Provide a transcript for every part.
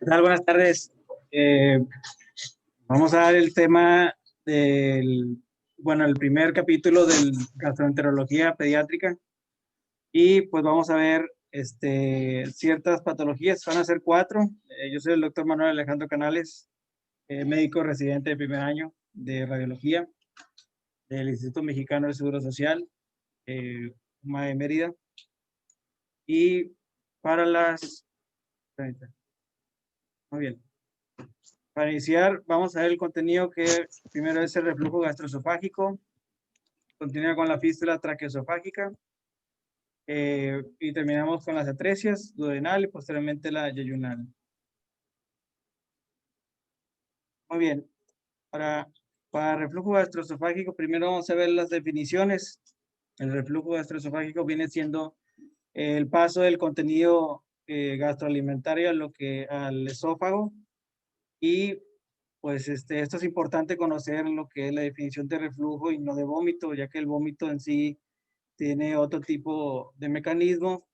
tal? Buenas tardes. Eh, Vamos a dar el tema del, el primer capítulo del gastroenterología pediátrica y pues vamos a ver ciertas patologías. Van a ser 4. Yo soy el doctor Manuel Alejandro Canales, médico residente de primer año de radiología del Instituto Mexicano de Seguro Social, UMA de Mérida. Y para las... Muy bien. Para iniciar, vamos a ver el contenido que primero es el reflujo gastroesofágico, continúa con la fístula traqueoesofágica y terminamos con las atresias duodenal y posteriormente la yeyunal. Muy bien, para reflujo gastroesofágico primero vamos a ver las definiciones. El reflujo gastroesofágico viene siendo el paso del contenido gastroalimentario al esófago y pues esto es importante conocer lo que es la definición de reflujo y no de vómito, ya que el vómito en sí tiene otro tipo de mecanismo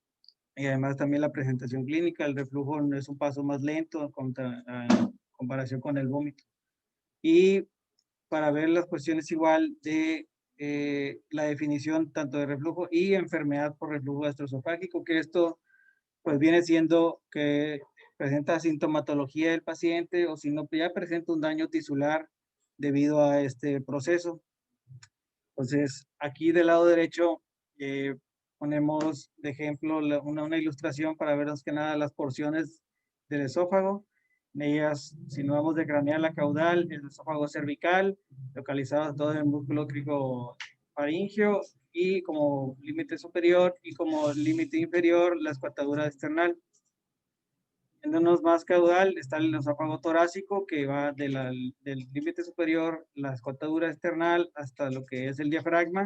y además también la presentación clínica. El reflujo no es un paso más lento en comparación con el vómito. Y para ver las cuestiones igual de la definición tanto de reflujo y enfermedad por reflujo gastroesofágico, que esto pues viene siendo que presenta sintomatología del paciente o si no, ya presenta un daño tisular debido a este proceso. Entonces, aquí del lado derecho ponemos de ejemplo una ilustración para ver más que nada las porciones del esófago. En ellas, si no vamos de craneal a caudal, el esófago cervical, localizado todo en el músculo cricofaringio y como límite superior y como límite inferior la escuatadura external. Yéndonos más caudal está el esófago torácico que va del límite superior, la escuatadura external hasta lo que es el diafragma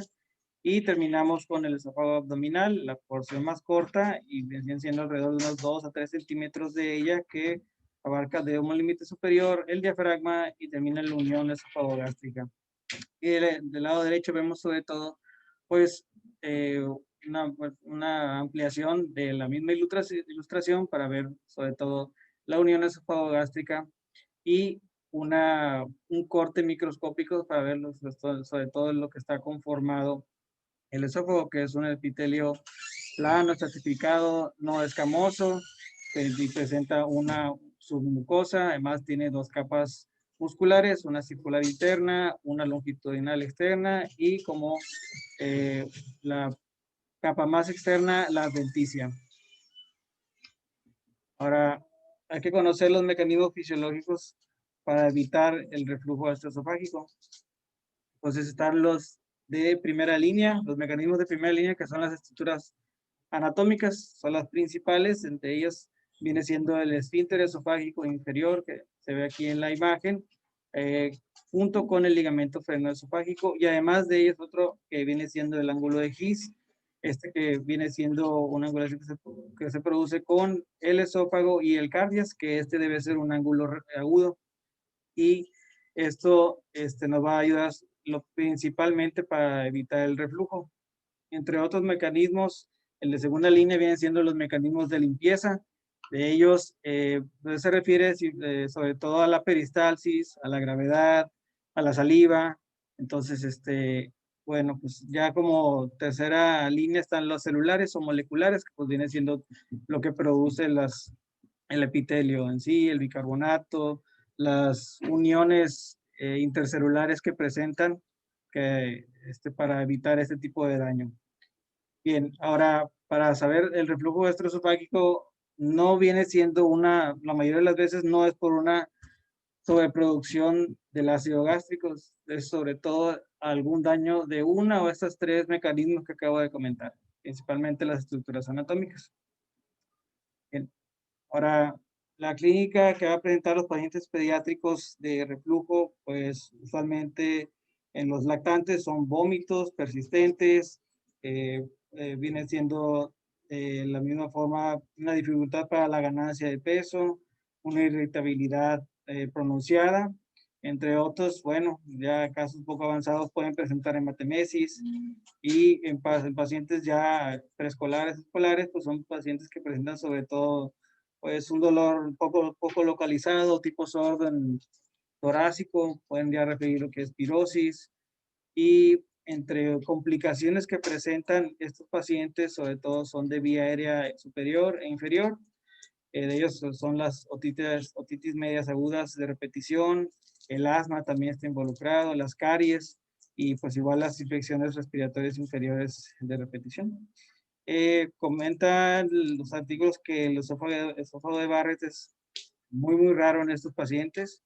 y terminamos con el esófago abdominal, la porción más corta y viene siendo alrededor de unos 2 a 3 centímetros de ella que abarca de un límite superior el diafragma y termina en la unión esófago-gástrica. Y del lado derecho vemos sobre todo pues eh, una ampliación de la misma ilustración para ver sobre todo la unión esofágico-gástrica y un corte microscópico para ver sobre todo lo que está conformado el esófago, que es un epitelio plano, estratificado, no escamoso, que presenta una submucosa, además tiene 2 capas musculares, una circular interna, una longitudinal externa y como la capa más externa, la adventicia. Ahora, hay que conocer los mecanismos fisiológicos para evitar el reflujo gastroesofágico. Entonces están los de primera línea, los mecanismos de primera línea que son las estructuras anatómicas, son las principales, entre ellas viene siendo el esfínter esofágico inferior que se ve aquí en la imagen, junto con el ligamento frenoesofágico y además de ellos otro que viene siendo el ángulo de His, que viene siendo un ángulo que se produce con el esófago y el cardias, que debe ser un ángulo agudo y esto nos va a ayudar principalmente para evitar el reflujo. Entre otros mecanismos, el de segunda línea vienen siendo los mecanismos de limpieza. De ellos se refiere sobre todo a la peristalsis, a la gravedad, a la saliva. Entonces, bueno, pues ya como tercera línea están los celulares o moleculares, que pues viene siendo lo que produce el epitelio en sí, el bicarbonato, las uniones intercelulares que presentan para evitar este tipo de daño. Bien, ahora para saber el reflujo gastroesofágico no viene siendo la mayoría de las veces no es por una sobreproducción del ácido gástrico, es sobre todo algún daño de una o estos 3 mecanismos que acabo de comentar, principalmente las estructuras anatómicas. Bien, ahora la clínica que va a presentar los pacientes pediátricos de reflujo, pues usualmente en los lactantes son vómitos persistentes, viene siendo la misma forma una dificultad para la ganancia de peso, una irritabilidad pronunciada, entre otros, bueno, ya casos poco avanzados pueden presentar hematemesis y en pacientes ya preescolares, escolares, pues son pacientes que presentan sobre todo pues un dolor un poco localizado, tipo sordo torácico, pueden ya referir lo que es pirosis, y entre complicaciones que presentan estos pacientes, sobre todo son de vía aérea superior e inferior. De ellos son las otitis medias agudas de repetición, el asma también está involucrado, las caries y pues igual las infecciones respiratorias inferiores de repetición. Comentan los artículos que el esófago de Barrett es muy raro en estos pacientes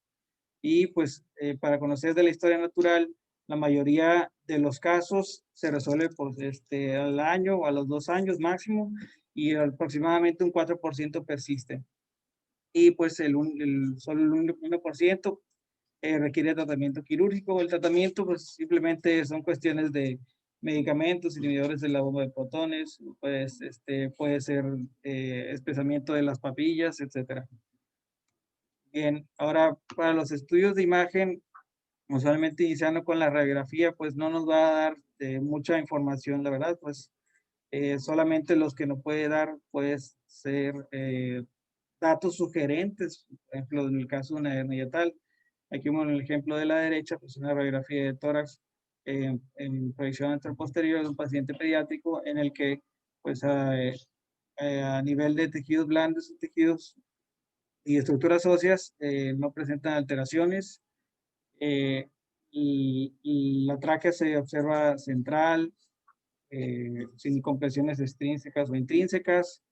y pues para conocer de la historia natural, la mayoría de los casos se resuelve por al año o a los 2 años máximo y aproximadamente un 4% persiste. Y pues solo el 1% requiere tratamiento quirúrgico. El tratamiento pues simplemente son cuestiones de medicamentos, inhibidores de la bomba de protones, pues puede ser espesamiento de las papillas, etcétera. Bien, ahora para los estudios de imagen, usualmente iniciando con la radiografía, pues no nos va a dar mucha información, la verdad, pues solamente los que nos puede dar, pues ser datos sugerentes, por ejemplo, en el caso de una hernia tal. Aquí en el ejemplo de la derecha, pues una radiografía de tórax en proyección anteroposterior de un paciente pediátrico en el que, pues a nivel de tejidos blandos y tejidos y estructuras óseas no presentan alteraciones. Y la tráquea se observa central, sin compresiones extrínsecas o intrínsecas.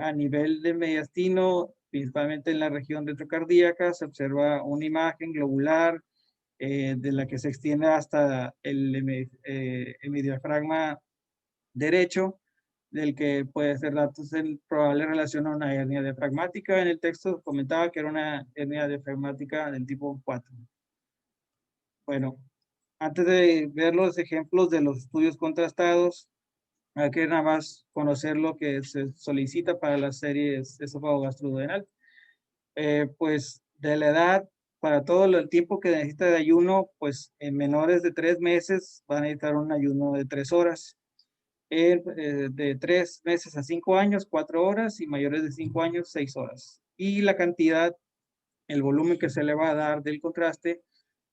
A nivel de mediastino, principalmente en la región retrocardíaca, se observa una imagen globular de la que se extiende hasta el hemidiafragma derecho, del que puede ser datos en probable relación a una hernia diafragmática. En el texto comentaba que era una hernia diafragmática del tipo 4. Bueno, antes de ver los ejemplos de los estudios contrastados, hay que nada más conocer lo que se solicita para las series esófago-gastroduodenal. Pues de la edad, para todo el tiempo que necesita de ayuno, pues en menores de 3 meses van a necesitar un ayuno de 3 horas. De 3 meses a 5 años, 4 horas, y mayores de 5 años, 6 horas. Y la cantidad, el volumen que se le va a dar del contraste,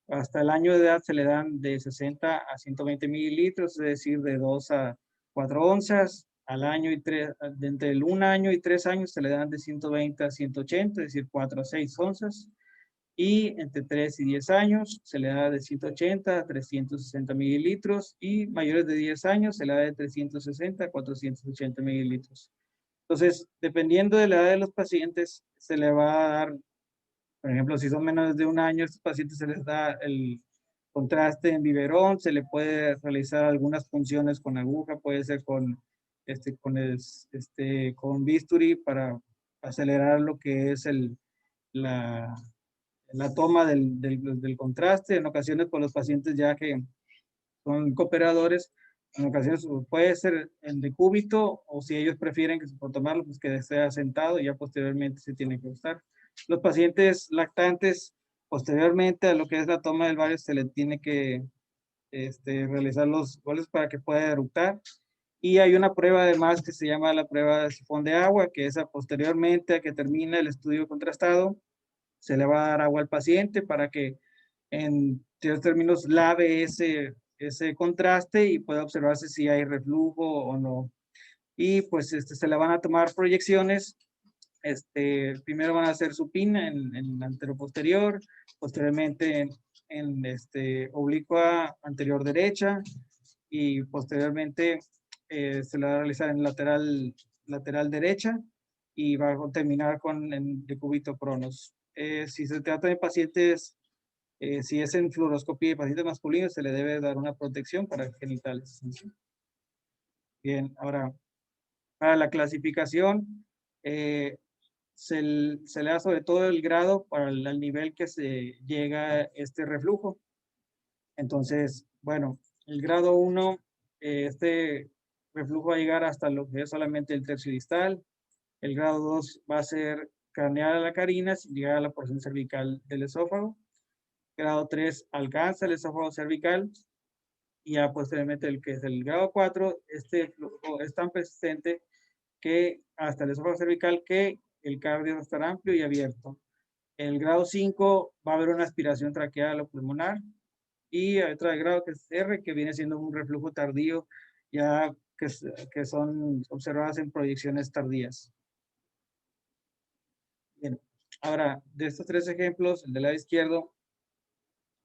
hasta el año de edad se le dan de 60 a 120 mililitros, es decir, de 2 a 4 onzas. Al año de entre el 1 año y 3 años se le dan de 120 a 180, es decir, 4 a 6 onzas. Y entre 3 y 10 años se le da de 180 a 360 mililitros y mayores de 10 años se le da de 360 a 480 mililitros. Entonces, dependiendo de la edad de los pacientes, se le va a dar, por ejemplo, si son menores de 1 año, a estos pacientes se les da el contraste en biberón, se le puede realizar algunas punciones con aguja, puede ser con bisturí para acelerar lo que es la, la toma del contraste. En ocasiones, por los pacientes ya que son cooperadores, en ocasiones puede ser en decúbito, o si ellos prefieren que por tomarlo, pues que sea sentado y ya posteriormente se tiene que usar. Los pacientes lactantes, posteriormente a lo que es la toma del bario, se le tiene que realizar los goles para que pueda eructar. Y hay una prueba además que se llama la prueba de sifón de agua, que es posteriormente a que termina el estudio contrastado, se le va a dar agua al paciente para que en ciertos términos lave ese contraste y pueda observarse si hay reflujo o no. Y pues se le van a tomar proyecciones. Primero van a hacer supina en anteroposterior, posteriormente en oblicua anterior derecha y posteriormente se le va a realizar en lateral derecha y va a terminar con el decúbito pronos. Si se trata de pacientes, si es en fluoroscopía de pacientes masculinos, se le debe dar una protección para genitales. Bien, ahora, para la clasificación, se le da sobre todo el grado para el nivel que se llega este reflujo. Entonces, bueno, el grado 1, este reflujo va a llegar hasta lo que es solamente el tercio distal. El grado 2 va a ser craneal a la carina sin llegar a la porción cervical del esófago. Grado 3 alcanza el esófago cervical. Y ya posteriormente el que es el grado 4, este flujo es tan persistente que hasta el esófago cervical que el cardio va a estar amplio y abierto. En el grado 5 va a haber una aspiración traqueal o pulmonar, y hay otro grado que es R, que viene siendo un reflujo tardío, ya que son observadas en proyecciones tardías. Bien, ahora, de estos tres ejemplos, el del lado izquierdo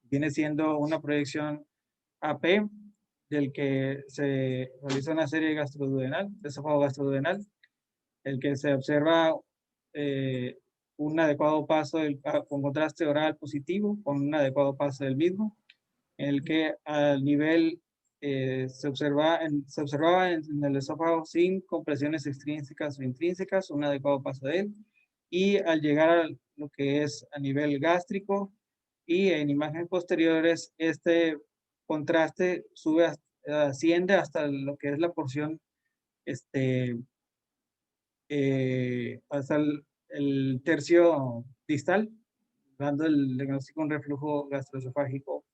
viene siendo una proyección AP, del que se realiza una serie gastroduodenal, de esófago gastroduodenal, el que se observa un adecuado paso con contraste oral positivo, con un adecuado paso del mismo, en el que al nivel se observaba en el esófago sin compresiones extrínsecas o intrínsecas, un adecuado paso de él, y al llegar a lo que es a nivel gástrico y en imágenes posteriores, este contraste asciende hasta lo que es la porción, hasta el tercio distal, dando el diagnóstico de un reflujo gastroesofágico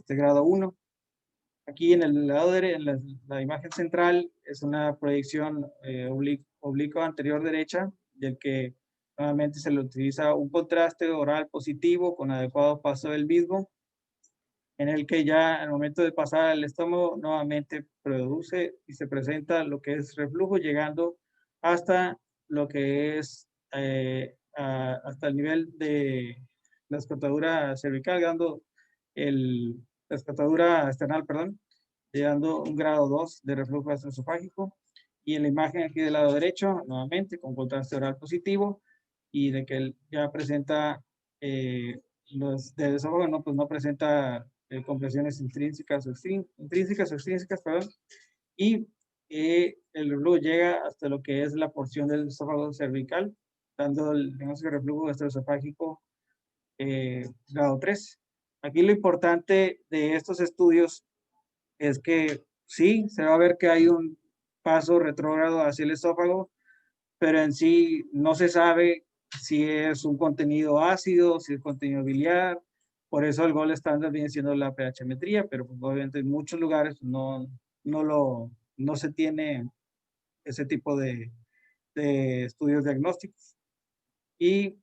grado 1. Aquí en el lado derecho, en la imagen central, es una proyección oblicua anterior derecha, del que nuevamente se le utiliza un contraste oral positivo con adecuado paso del mismo, en el que ya al momento de pasar al estómago nuevamente produce y se presenta lo que es reflujo, llegando hasta lo que es hasta el nivel de la escotadura cervical, dando la escotadura external, perdón, llegando un grado 2 de reflujo gastroesofágico. Y en la imagen aquí del lado derecho, nuevamente con contraste oral positivo, y de que él ya presenta los del esófago, no, pues no presenta compresiones intrínsecas o extrínsecas, perdón, y el reflujo llega hasta lo que es la porción del esófago cervical, dando el diagnóstico de reflujo gastroesofágico grado 3. Aquí lo importante de estos estudios es que sí, se va a ver que hay un paso retrógrado hacia el esófago, pero en sí no se sabe si es un contenido ácido, si es contenido biliar. Por eso el gol estándar viene siendo la pHmetría, pero pues, obviamente en muchos lugares no se tiene ese tipo de estudios diagnósticos. Y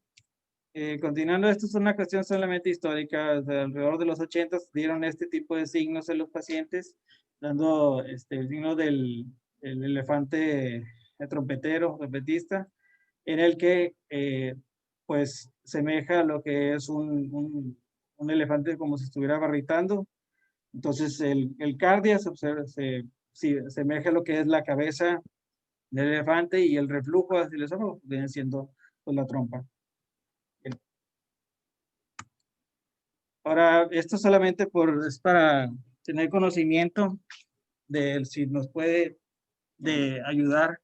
continuando, esto es una cuestión solamente histórica. De alrededor de los 80 dieron este tipo de signos en los pacientes, dando el signo del el elefante trompetista, en el que pues semeja a lo que es un elefante como si estuviera barritando. Entonces el cardia semeja a lo que es la cabeza del elefante, y el reflujo hacia el esófago viene siendo pues, la trompa. Ahora, esto solamente es para tener conocimiento de si nos puede ayudar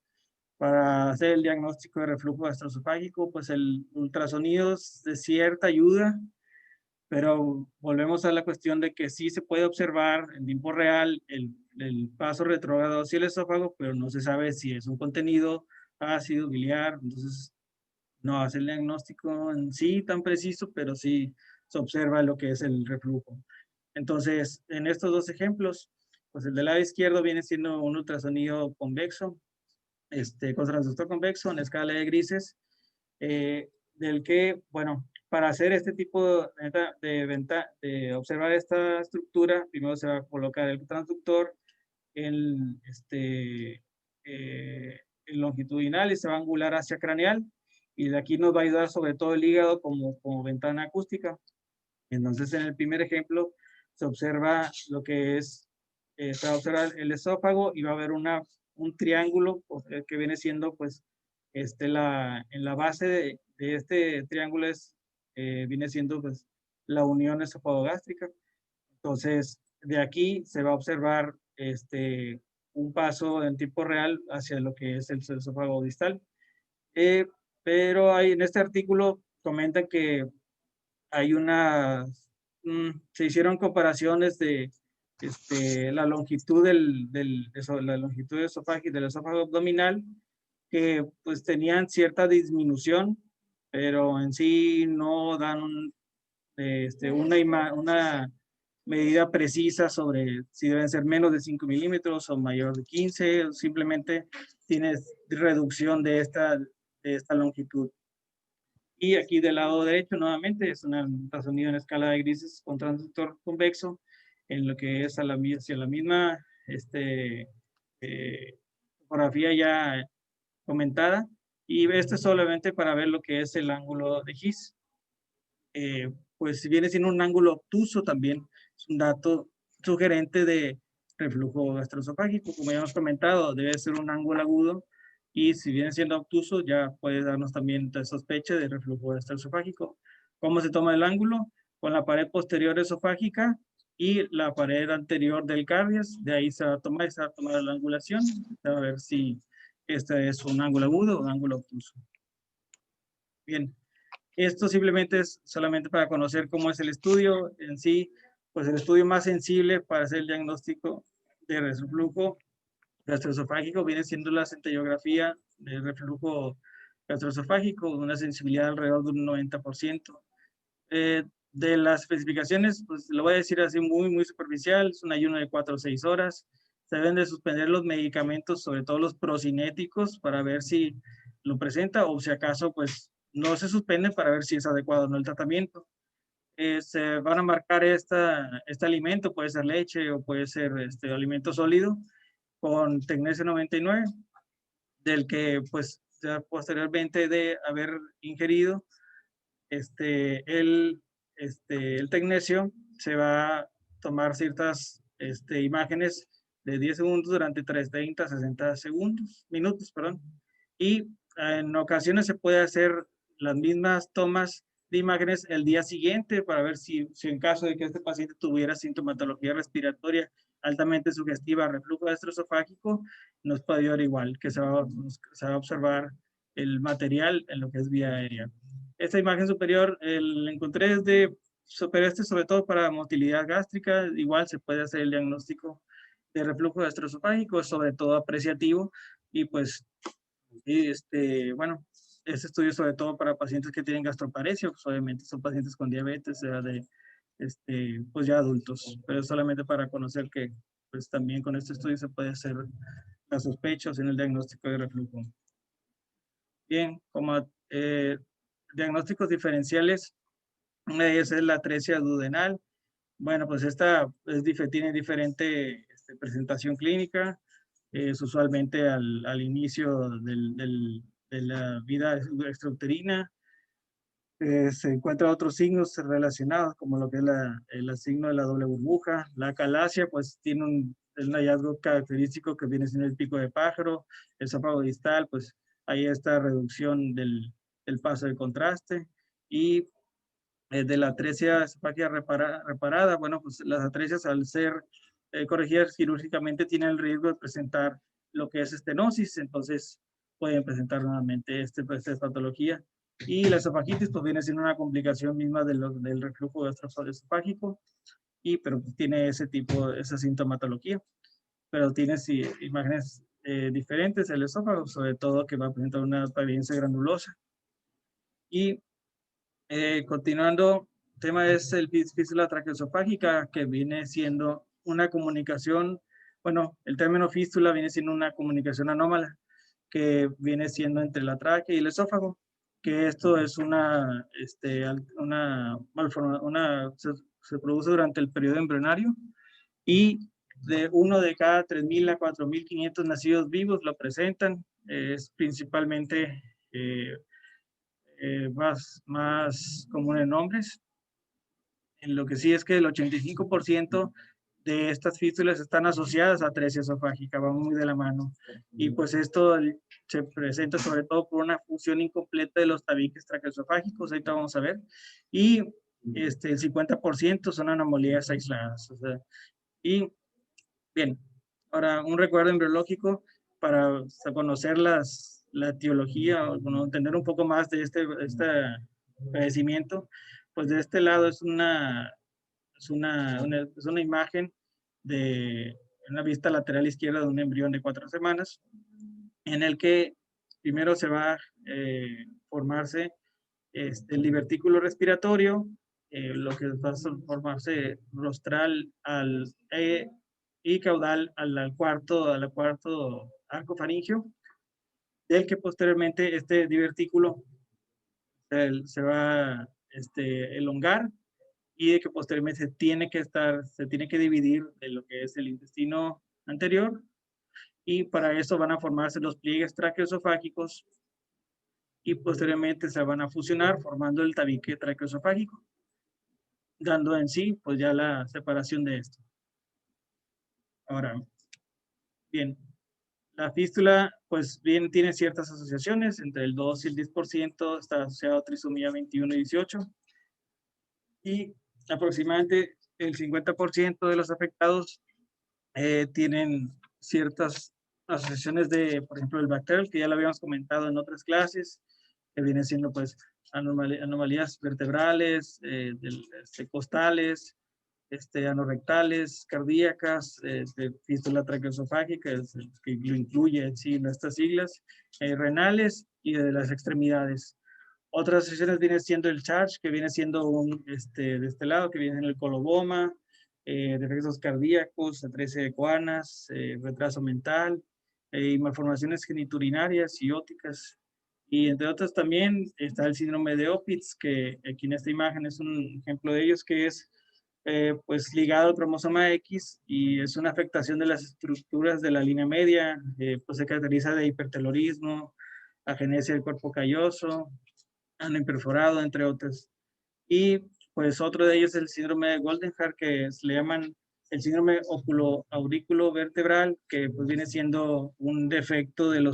para hacer el diagnóstico de reflujo gastroesofágico. Pues el ultrasonido es de cierta ayuda, pero volvemos a la cuestión de que sí se puede observar en tiempo real el paso retrógrado hacia el esófago, pero no se sabe si es un contenido ácido, biliar. Entonces no hace el diagnóstico en sí tan preciso, pero sí se observa lo que es el reflujo. Entonces, en estos dos ejemplos, pues el del lado izquierdo viene siendo un ultrasonido convexo, con transductor convexo en escala de grises, del que, bueno, para hacer este tipo de observar esta estructura, primero se va a colocar el transductor en, en longitudinal y se va a angular hacia craneal, y de aquí nos va a ayudar sobre todo el hígado como ventana acústica. Entonces, en el primer ejemplo se observa lo que es, se va a observar el esófago, y va a haber un triángulo que viene siendo, pues, en la base de este triángulo viene siendo, pues, la unión esofagogástrica. Entonces, de aquí se va a observar un paso en tiempo real hacia lo que es el esófago distal. Pero en este artículo comentan que hay se hicieron comparaciones de la longitud la longitud del esófago abdominal, que pues tenían cierta disminución, pero en sí no dan una medida precisa sobre si deben ser menos de 5 milímetros o mayor de 15, simplemente tienes reducción de esta longitud. Y aquí del lado derecho, nuevamente, es un ultrasonido en escala de grises con transductor convexo, en lo que es hacia la misma fotografía ya comentada. Y esto es solamente para ver lo que es el ángulo de His. Pues si viene siendo un ángulo obtuso también, es un dato sugerente de reflujo gastroesofágico. Como ya hemos comentado, debe ser un ángulo agudo, y si viene siendo obtuso ya puede darnos también la sospecha de reflujo gastroesofágico. ¿Cómo se toma el ángulo? Con la pared posterior esofágica y la pared anterior del cardias. De ahí se va a tomar la angulación, a ver si este es un ángulo agudo o un ángulo obtuso. Bien. Esto simplemente es solamente para conocer cómo es el estudio en sí. Pues el estudio más sensible para hacer el diagnóstico de reflujo gastroesofágico viene siendo la centellografía de reflujo gastroesofágico, una sensibilidad alrededor de un 90%. De las especificaciones, pues lo voy a decir así muy superficial, es un ayuno de 4 o 6 horas. Se deben de suspender los medicamentos, sobre todo los procinéticos, para ver si lo presenta, o si acaso pues no se suspenden, para ver si es adecuado o no el tratamiento. Se van a marcar este alimento, puede ser leche o puede ser alimento sólido, con Tecnesio 99, del que pues ya posteriormente de haber ingerido el tecnesio, se va a tomar ciertas imágenes de 10 segundos durante 30, 60 minutos, perdón. Y en ocasiones se puede hacer las mismas tomas de imágenes el día siguiente, para ver si en caso de que este paciente tuviera sintomatología respiratoria altamente sugestiva, reflujo gastroesofágico, nos puede ayudar igual, que se va a observar el material en lo que es vía aérea. Esta imagen superior la encontré desde sobre todo para motilidad gástrica. Igual se puede hacer el diagnóstico de reflujo gastroesofágico, sobre todo apreciativo. Y pues, bueno, este estudio sobre todo para pacientes que tienen gastroparesia, pues obviamente son pacientes con diabetes, pues ya adultos, pero solamente para conocer que pues también con este estudio se puede hacer las sospechas en el diagnóstico de reflujo. Bien, como diagnósticos diferenciales, una de ellas es la atresia duodenal. Bueno, pues esta tiene diferente presentación clínica. Es usualmente al inicio de la vida extrauterina. Se encuentran otros signos relacionados, como lo que es el signo de la doble burbuja. La acalasia, pues tiene un hallazgo característico que viene siendo el pico de pájaro. El esófago distal, pues hay esta reducción del paso de contraste. Y de la atresia esofágica reparada, bueno, pues las atresias, al ser corregidas quirúrgicamente, tienen el riesgo de presentar lo que es estenosis, entonces pueden presentar nuevamente esta patología. Y la esofagitis pues viene siendo una complicación misma del reflujo gastroesofágico, pero pues, tiene esa sintomatología, pero tiene imágenes diferentes el esófago, sobre todo que va a presentar una apariencia granulosa. Y continuando, el tema es el fístula traqueoesofágica, que viene siendo una comunicación, bueno, el término fístula viene siendo una comunicación anómala, que viene siendo entre la tráquea y el esófago, que esto es se produce durante el periodo embrionario, y de 1 de cada 3.000 a 4.500 nacidos vivos lo presentan. Es principalmente más común en hombres. En lo que sí es que el 85% de estas fístulas están asociadas a atresia esofágica, van muy de la mano. Y pues esto se presenta sobre todo por una función incompleta de los tabiques traqueoesofágicos, ahorita vamos a ver. Y el 50% son anomalías aisladas. O sea, y bien, ahora un recuerdo embriológico para conocer la etiología, o bueno, entender un poco más de este padecimiento. Pues de este lado es una imagen de una vista lateral izquierda de un embrión de 4 semanas, en el que primero se va a formarse el divertículo respiratorio, lo que va a formarse rostral y caudal al cuarto arco faríngeo. del que posteriormente este divertículo se va a elongar y de que posteriormente se tiene que dividir de lo que es el intestino anterior, y para eso van a formarse los pliegues traqueoesofágicos y posteriormente se van a fusionar formando el tabique traqueoesofágico, dando en sí pues ya la separación de esto. Ahora, bien, la fístula pues bien tiene ciertas asociaciones, entre el 2 y el 10% está asociado a trisomía 21 y 18, y aproximadamente el 50% de los afectados tienen ciertas asociaciones de, por ejemplo, el bacterial, que ya lo habíamos comentado en otras clases, que viene siendo pues anomalías vertebrales, costales, anorrectales, cardíacas, fístula traqueoesofágica, que lo incluye en sí estas siglas, renales y de las extremidades. Otras asociaciones viene siendo el CHARGE, que viene siendo de este lado, que viene en el coloboma, defectos cardíacos, atresia de Coanas, retraso mental, y malformaciones geniturinarias y ópticas. Y entre otras también está el síndrome de Opitz, que aquí en esta imagen es un ejemplo de ellos, que es pues ligado al cromosoma X y es una afectación de las estructuras de la línea media, pues se caracteriza de hipertelorismo, agenesia del cuerpo calloso, ano imperforado, entre otros. Y pues otro de ellos es el síndrome de Goldenhar, que le llaman el síndrome oculoauriculo vertebral, que pues viene siendo un defecto del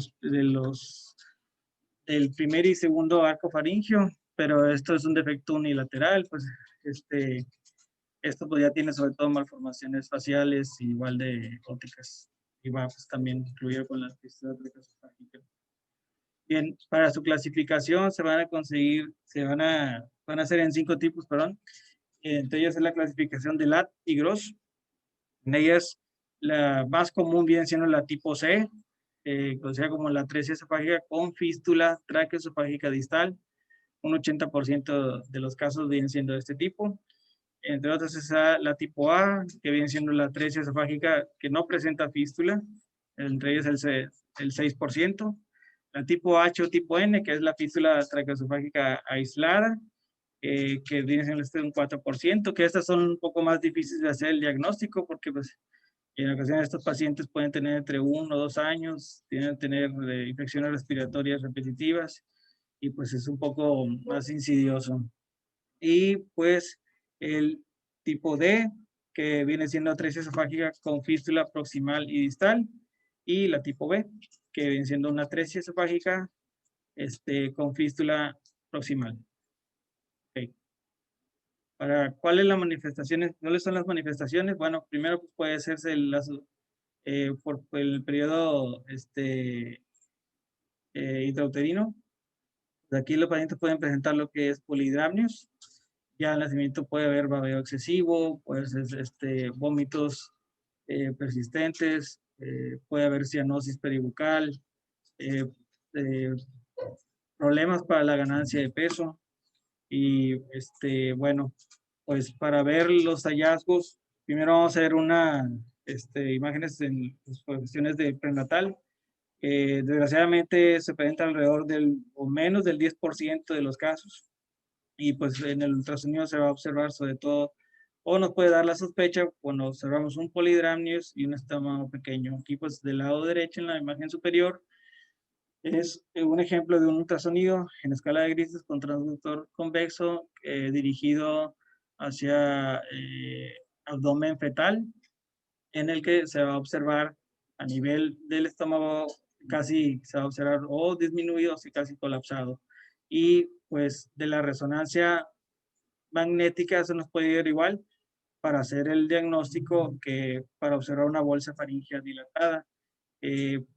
primer y segundo arco faríngeo, pero esto es un defecto unilateral, pues esto pues ya tiene sobre todo malformaciones faciales, igual de ópticas, y va pues también incluido con las fístulas traqueoesofágicas. Bien, para su clasificación se van a conseguir, van a ser en 5 tipos, perdón. Entre ellas es la clasificación de Ladd y Gross. En ellas, la más común viene siendo la tipo C, conocida como la atresia esofágica con fístula traqueoesofágica distal. Un 80% de los casos vienen siendo de este tipo. Entre otras está la tipo A, que viene siendo la atresia esofágica que no presenta fístula. Entre ellas el 6%. La tipo H o tipo N, que es la fístula traqueoesofágica aislada, que viene siendo un 4%, que estas son un poco más difíciles de hacer el diagnóstico, porque pues en ocasiones estos pacientes pueden tener entre 1 o 2 años, tienen tener infecciones respiratorias repetitivas, y pues es un poco más insidioso. Y pues el tipo D, que viene siendo atresia esofágica con fístula proximal y distal, y la tipo B, que viene siendo una atresia esofágica con fístula proximal. Okay. Para cuáles las manifestaciones, ¿cuáles son las manifestaciones? Bueno, primero pues, puede hacerse por el periodo intrauterino. Aquí los pacientes pueden presentar lo que es polidramnios. Ya al nacimiento puede haber babeo excesivo, puede ser vómitos persistentes, puede haber cianosis peribucal, eh, eh, problemas para la ganancia de peso. Y bueno, pues para ver los hallazgos, primero vamos a ver imágenes en las cuestiones de prenatal. Desgraciadamente se presenta alrededor del o menos del 10% de los casos, y pues en el ultrasonido se va a observar sobre todo, o nos puede dar la sospecha cuando observamos un polidramnios y un estómago pequeño. Aquí pues del lado derecho en la imagen superior es un ejemplo de un ultrasonido en escala de grises con transductor convexo dirigido hacia abdomen fetal, en el que se va a observar a nivel del estómago, casi se va a observar o disminuido o casi colapsado. Y pues de la resonancia magnética se nos puede ir igual para hacer el diagnóstico que para observar una bolsa faríngea dilatada.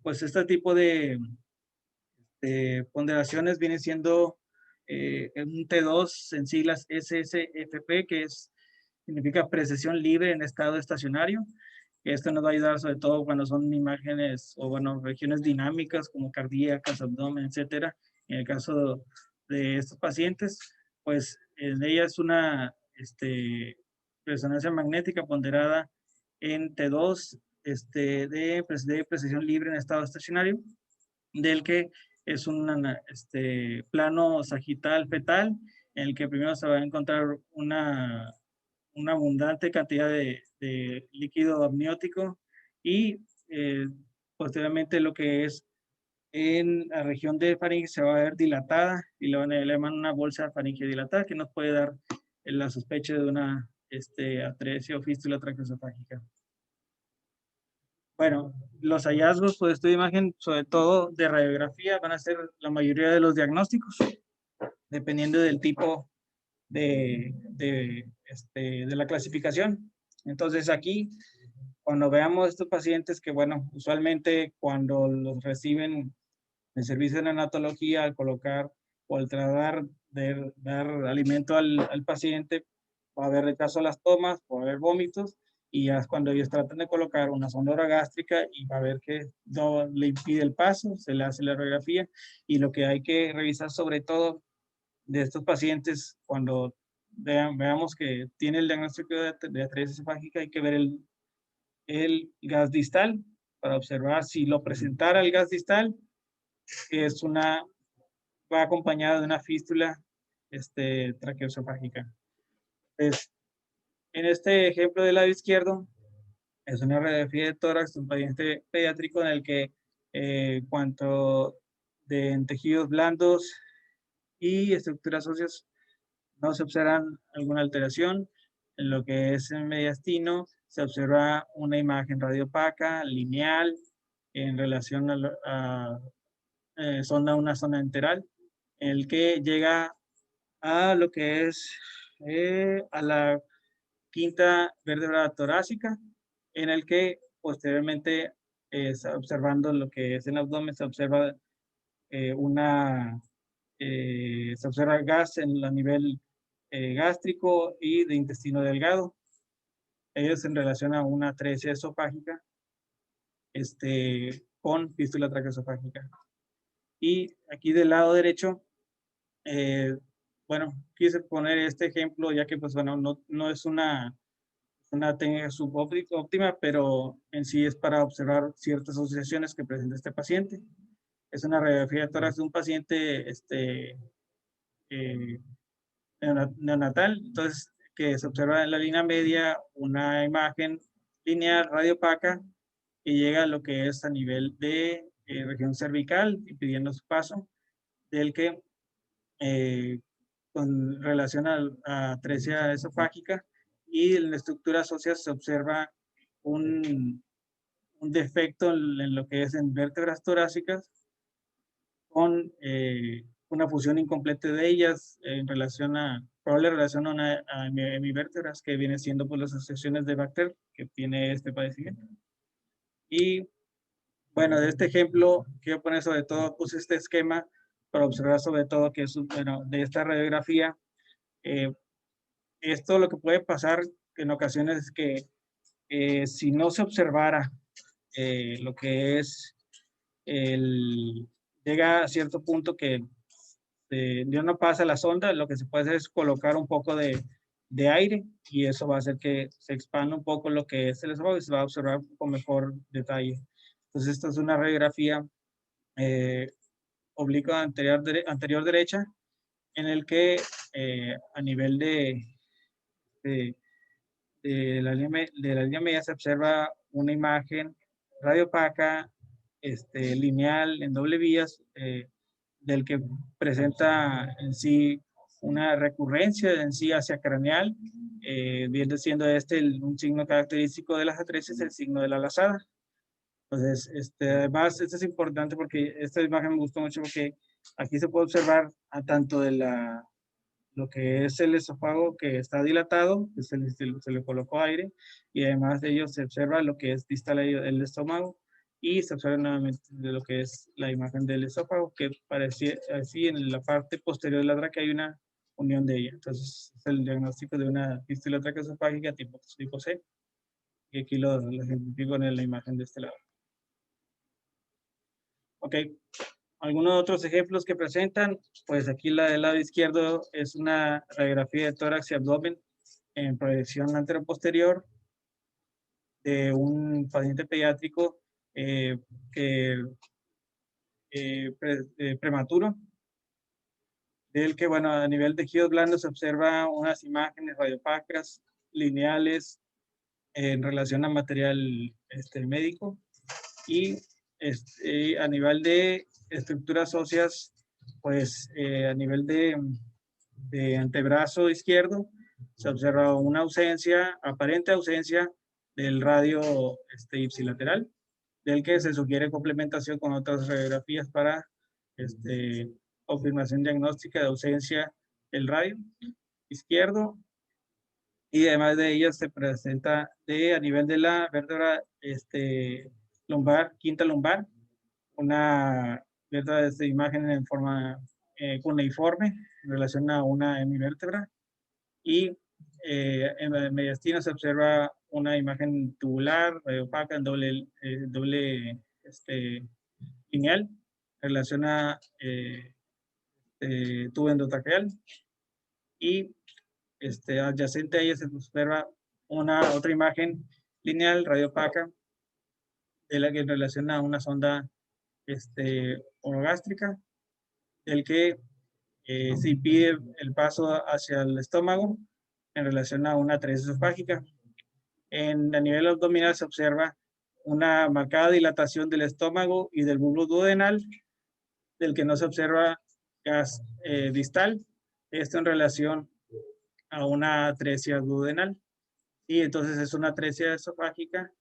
Pues este tipo de ponderaciones viene siendo un T2 en siglas SSFP, que significa precesión libre en estado estacionario. Esto nos va a ayudar sobre todo cuando son imágenes o bueno, regiones dinámicas como cardíacas, abdomen, etcétera. En el caso de estos pacientes, pues en ella es una resonancia magnética ponderada en T2 de precesión libre en estado estacionario, del que es un plano sagital fetal en el que primero se va a encontrar una abundante cantidad de líquido amniótico y posteriormente lo que es en la región de faringe se va a ver dilatada y le llaman una bolsa faringe dilatada que nos puede dar la sospecha de una atresia o fístula traqueosofágica. Bueno, los hallazgos por esta imagen, sobre todo de radiografía, van a ser la mayoría de los diagnósticos, dependiendo del tipo de la clasificación. Entonces aquí, cuando veamos estos pacientes que, bueno, usualmente cuando los reciben el servicio de neonatología, al colocar o al tratar de dar alimento al paciente, va a haber retraso a las tomas, va a haber vómitos, y ya es cuando ellos tratan de colocar una sonda orogástrica y va a ver que no le impide el paso, se le hace la radiografía, y lo que hay que revisar sobre todo de estos pacientes, cuando veamos que tiene el diagnóstico de atresia esofágica, hay que ver el gas distal para observar si lo presentara el gas distal, va acompañado de una fístula traqueosofágica. Pues, en este ejemplo del lado izquierdo, es una radiografía de tórax de un paciente pediátrico en el que cuanto de tejidos blandos y estructuras óseas no se observan alguna alteración. En lo que es el mediastino, se observa una imagen radiopaca, lineal, en relación a una zona enteral, en el que llega a lo que es a la quinta vértebra torácica, en el que posteriormente, observando lo que es el abdomen, se observa se observa gas en el nivel gástrico y de intestino delgado. Ellos en relación a una atresia esofágica con fístula traqueosofágica. Y aquí del lado derecho, bueno, quise poner este ejemplo ya que pues bueno, no es una técnica subóptima, pero en sí es para observar ciertas asociaciones que presenta este paciente. Es una radiografía de tórax de un paciente eh, neonatal, entonces que se observa en la línea media una imagen lineal radiopaca que llega a lo que es a nivel de región cervical, impidiendo su paso, del que con relación a atresia esofágica, y en la estructura ósea se observa un defecto en lo que es en vértebras torácicas con una fusión incompleta de ellas en relación a, probable relación a hemivértebras, que viene siendo por las asociaciones de Bacter que tiene este padecimiento. Y bueno, de este ejemplo, quiero poner sobre todo, puse este esquema para observar sobre todo que es, bueno, de esta radiografía, esto lo que puede pasar en ocasiones es que si no se observara lo que es llega a cierto punto que ya no pasa la sonda, lo que se puede hacer es colocar un poco de aire y eso va a hacer que se expanda un poco lo que es el esófago y se va a observar con mejor detalle. Entonces, esta es una radiografía oblicua anterior derecha en el que a nivel de, de la línea media se observa una imagen radiopaca, lineal, en doble vías, del que presenta en sí una recurrencia en sí hacia craneal, viendo siendo un signo característico de las atresias, el signo de la lazada. Entonces, además, esto es importante porque esta imagen me gustó mucho porque aquí se puede observar a tanto de lo que es el esófago que está dilatado, que se le colocó aire, y además de ello se observa lo que es distal el estómago, y se observa nuevamente de lo que es la imagen del esófago, que parecía así en la parte posterior de la tráquea hay una unión de ella. Entonces, es el diagnóstico de una fístula traqueosofágica tipo C, y aquí lo ejemplifico en la imagen de este lado. Ok, algunos otros ejemplos que presentan, pues aquí la del lado izquierdo es una radiografía de tórax y abdomen en proyección anteroposterior de un paciente pediátrico que prematuro, del que, bueno, a nivel de tejidos blandos se observa unas imágenes radiopacas, lineales, en relación a material médico, y a nivel de estructuras óseas, pues a nivel de antebrazo izquierdo, se observa una ausencia, aparente ausencia del radio ipsilateral, del que se sugiere complementación con otras radiografías para confirmación diagnóstica de ausencia del radio izquierdo, y además de ellas se presenta a nivel de la vértebra lumbar, quinta lumbar, una vértebra de imagen en forma cuneiforme en relación a una hemivértebra, y en la mediastina se observa una imagen tubular, opaca, en doble lineal, en relación a tubo endotraqueal, y adyacente a ella se observa otra imagen lineal, radiopaca, de la que en relación a una sonda orogástrica, del que se impide el paso hacia el estómago en relación a una atresia esofágica. A nivel abdominal se observa una marcada dilatación del estómago y del bulbo duodenal, del que no se observa gas distal, esto en relación a una atresia duodenal. Y entonces es una atresia esofágica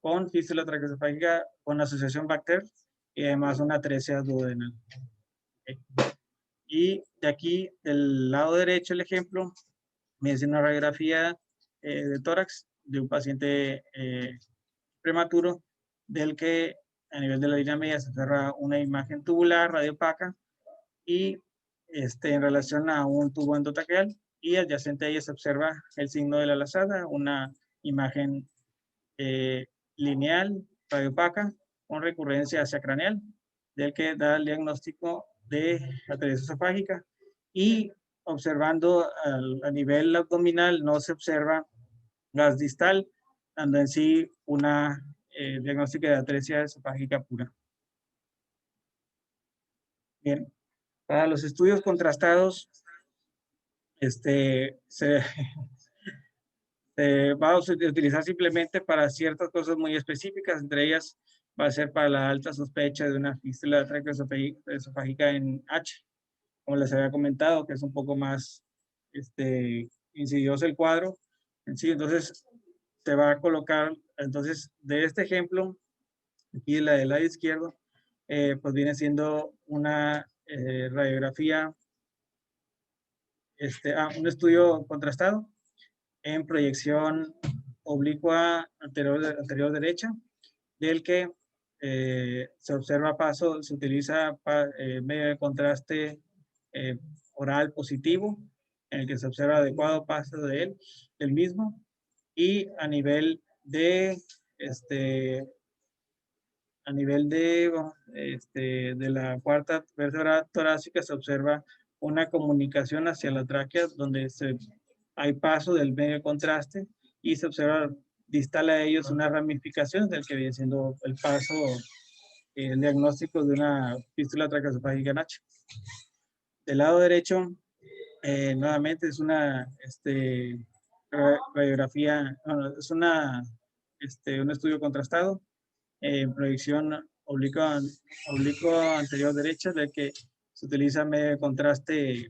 con fístula traqueosofágica con asociación Bacter, y además una atresia duodenal. Y de aquí, del lado derecho, el ejemplo, me dice una radiografía de tórax de un paciente prematuro, del que a nivel de la línea media se observa una imagen tubular radiopaca, y en relación a un tubo endotraqueal, y adyacente a ella se observa el signo de la lazada, una imagen lineal radiopaca con recurrencia hacia craneal, del que da el diagnóstico de atresia esofágica. Y observando a nivel abdominal no se observa gas distal, dando en sí una diagnóstico de atresia esofágica pura. Bien, para los estudios contrastados, se va a utilizar simplemente para ciertas cosas muy específicas, entre ellas va a ser para la alta sospecha de una fístula traqueoesofágica en H, como les había comentado, que es un poco más insidioso el cuadro en sí. Entonces se va a colocar, entonces de este ejemplo, aquí la del lado izquierdo, pues viene siendo una radiografía, un estudio contrastado en proyección oblicua anterior derecha, del que se observa paso, se utiliza medio de contraste oral positivo, en el que se observa adecuado paso del mismo, y a nivel de de la cuarta vértebra torácica se observa una comunicación hacia la tráquea, donde hay paso del medio de contraste, y se observa distal a ellos una ramificación del que viene siendo el paso, el diagnóstico de una fístula traqueosofágica en H. Del lado derecho, nuevamente es una radiografía, es un estudio contrastado en proyección oblicua anterior derecha, de que se utiliza medio de contraste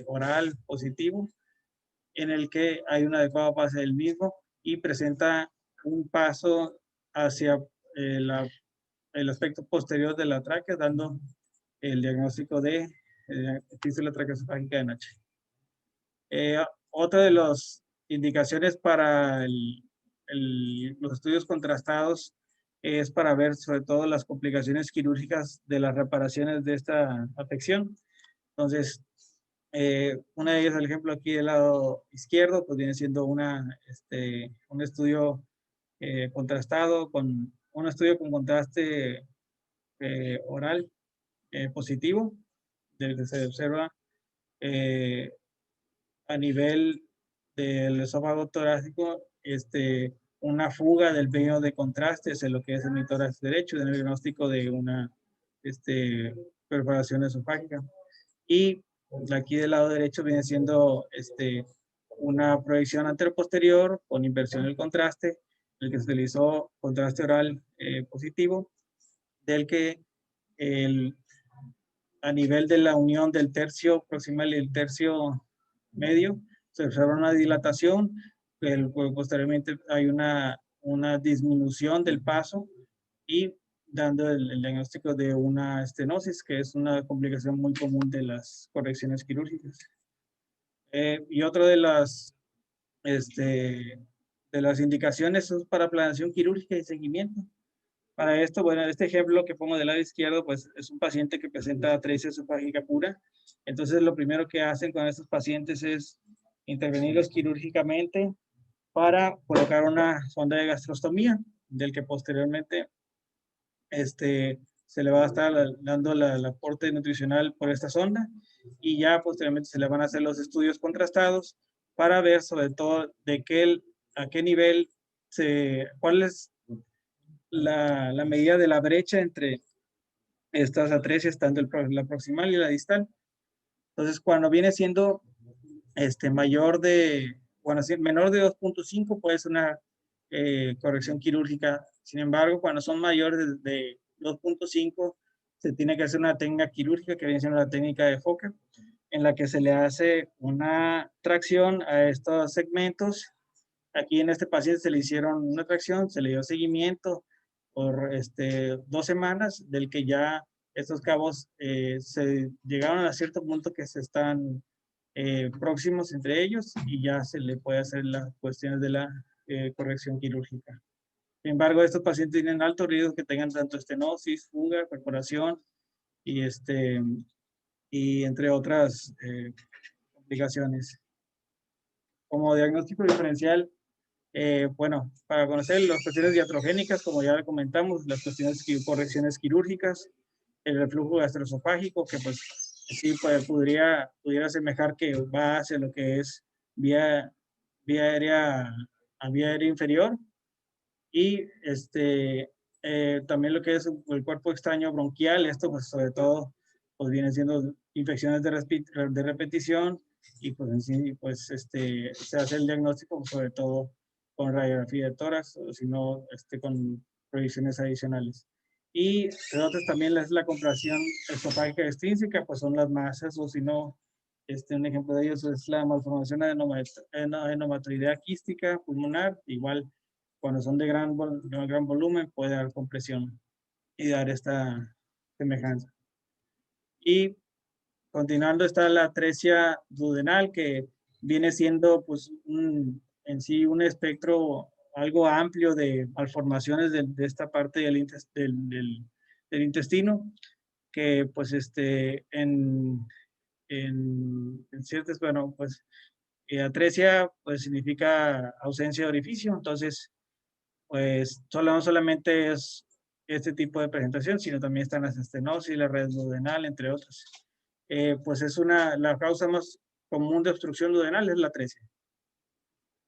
oral positivo, en el que hay un adecuado pase del mismo y presenta un paso hacia el aspecto posterior de la tráquea, dando el diagnóstico de fístula traqueosofágica en H. Otra de las indicaciones para los estudios contrastados es para ver sobre todo las complicaciones quirúrgicas de las reparaciones de esta afección. Entonces, una de ellas, el ejemplo aquí del lado izquierdo, pues viene siendo un estudio contrastado con un estudio con contraste oral positivo, del que se observa a nivel del esófago torácico una fuga del medio de contraste en lo que es el tórax derecho, del diagnóstico de una perforación esofágica. Y aquí del lado derecho viene siendo una proyección anteroposterior con inversión del contraste, en el que se utilizó contraste oral positivo, del que a nivel de la unión del tercio proximal y el tercio medio se observa una dilatación, pero posteriormente hay una disminución del paso y dando el diagnóstico de una estenosis, que es una complicación muy común de las correcciones quirúrgicas. Y otra de las indicaciones es para planeación quirúrgica y seguimiento. Para esto, bueno, este ejemplo que pongo del lado izquierdo, pues es un paciente que presenta atresia esofágica pura. Entonces, lo primero que hacen con estos pacientes es intervenirlos quirúrgicamente para colocar una sonda de gastrostomía, del que posteriormente se le va a estar dando el aporte nutricional por esta sonda y ya posteriormente se le van a hacer los estudios contrastados para ver sobre todo a qué nivel cuál es la medida de la brecha entre estas atresias, tanto la proximal y la distal. Entonces, cuando viene siendo menor de 2.5 puede ser una corrección quirúrgica. Sin embargo, cuando son mayores de 2.5 se tiene que hacer una técnica quirúrgica que viene siendo la técnica de Fokker, en la que se le hace una tracción a estos segmentos. Aquí en este paciente se le hicieron una tracción, se le dio seguimiento por 2 semanas, del que ya estos cabos se llegaron a cierto punto que se están próximos entre ellos y ya se le puede hacer las cuestiones de la corrección quirúrgica. Sin embargo, estos pacientes tienen alto riesgo que tengan tanto estenosis, fuga, perforación y, y entre otras complicaciones. Como diagnóstico diferencial, bueno, para conocer las cuestiones diatrogénicas, como ya comentamos, las cuestiones de correcciones quirúrgicas, el reflujo gastroesofágico, que pues sí pudiera asemejar que va hacia lo que es vía aérea a vía aérea inferior, y también lo que es el cuerpo extraño bronquial, esto pues sobre todo pues viene siendo infecciones de repetición, y pues en sí pues se hace el diagnóstico sobre todo con radiografía de tórax, o si no con proyecciones adicionales. Y otras también es la compresión esofágica extrínseca, pues son las masas, o si no, un ejemplo de ellos es la malformación adenomatoidea quística pulmonar, igual cuando son de gran volumen puede dar compresión y dar esta semejanza. Y continuando está la atresia duodenal, que viene siendo pues en sí un espectro algo amplio de malformaciones de esta parte del intestino, que pues en ciertas, bueno, pues atresia pues significa ausencia de orificio, entonces pues no solamente es este tipo de presentación, sino también están las estenosis, la red duodenal, entre otros. Pues la causa más común de obstrucción duodenal es la atresia.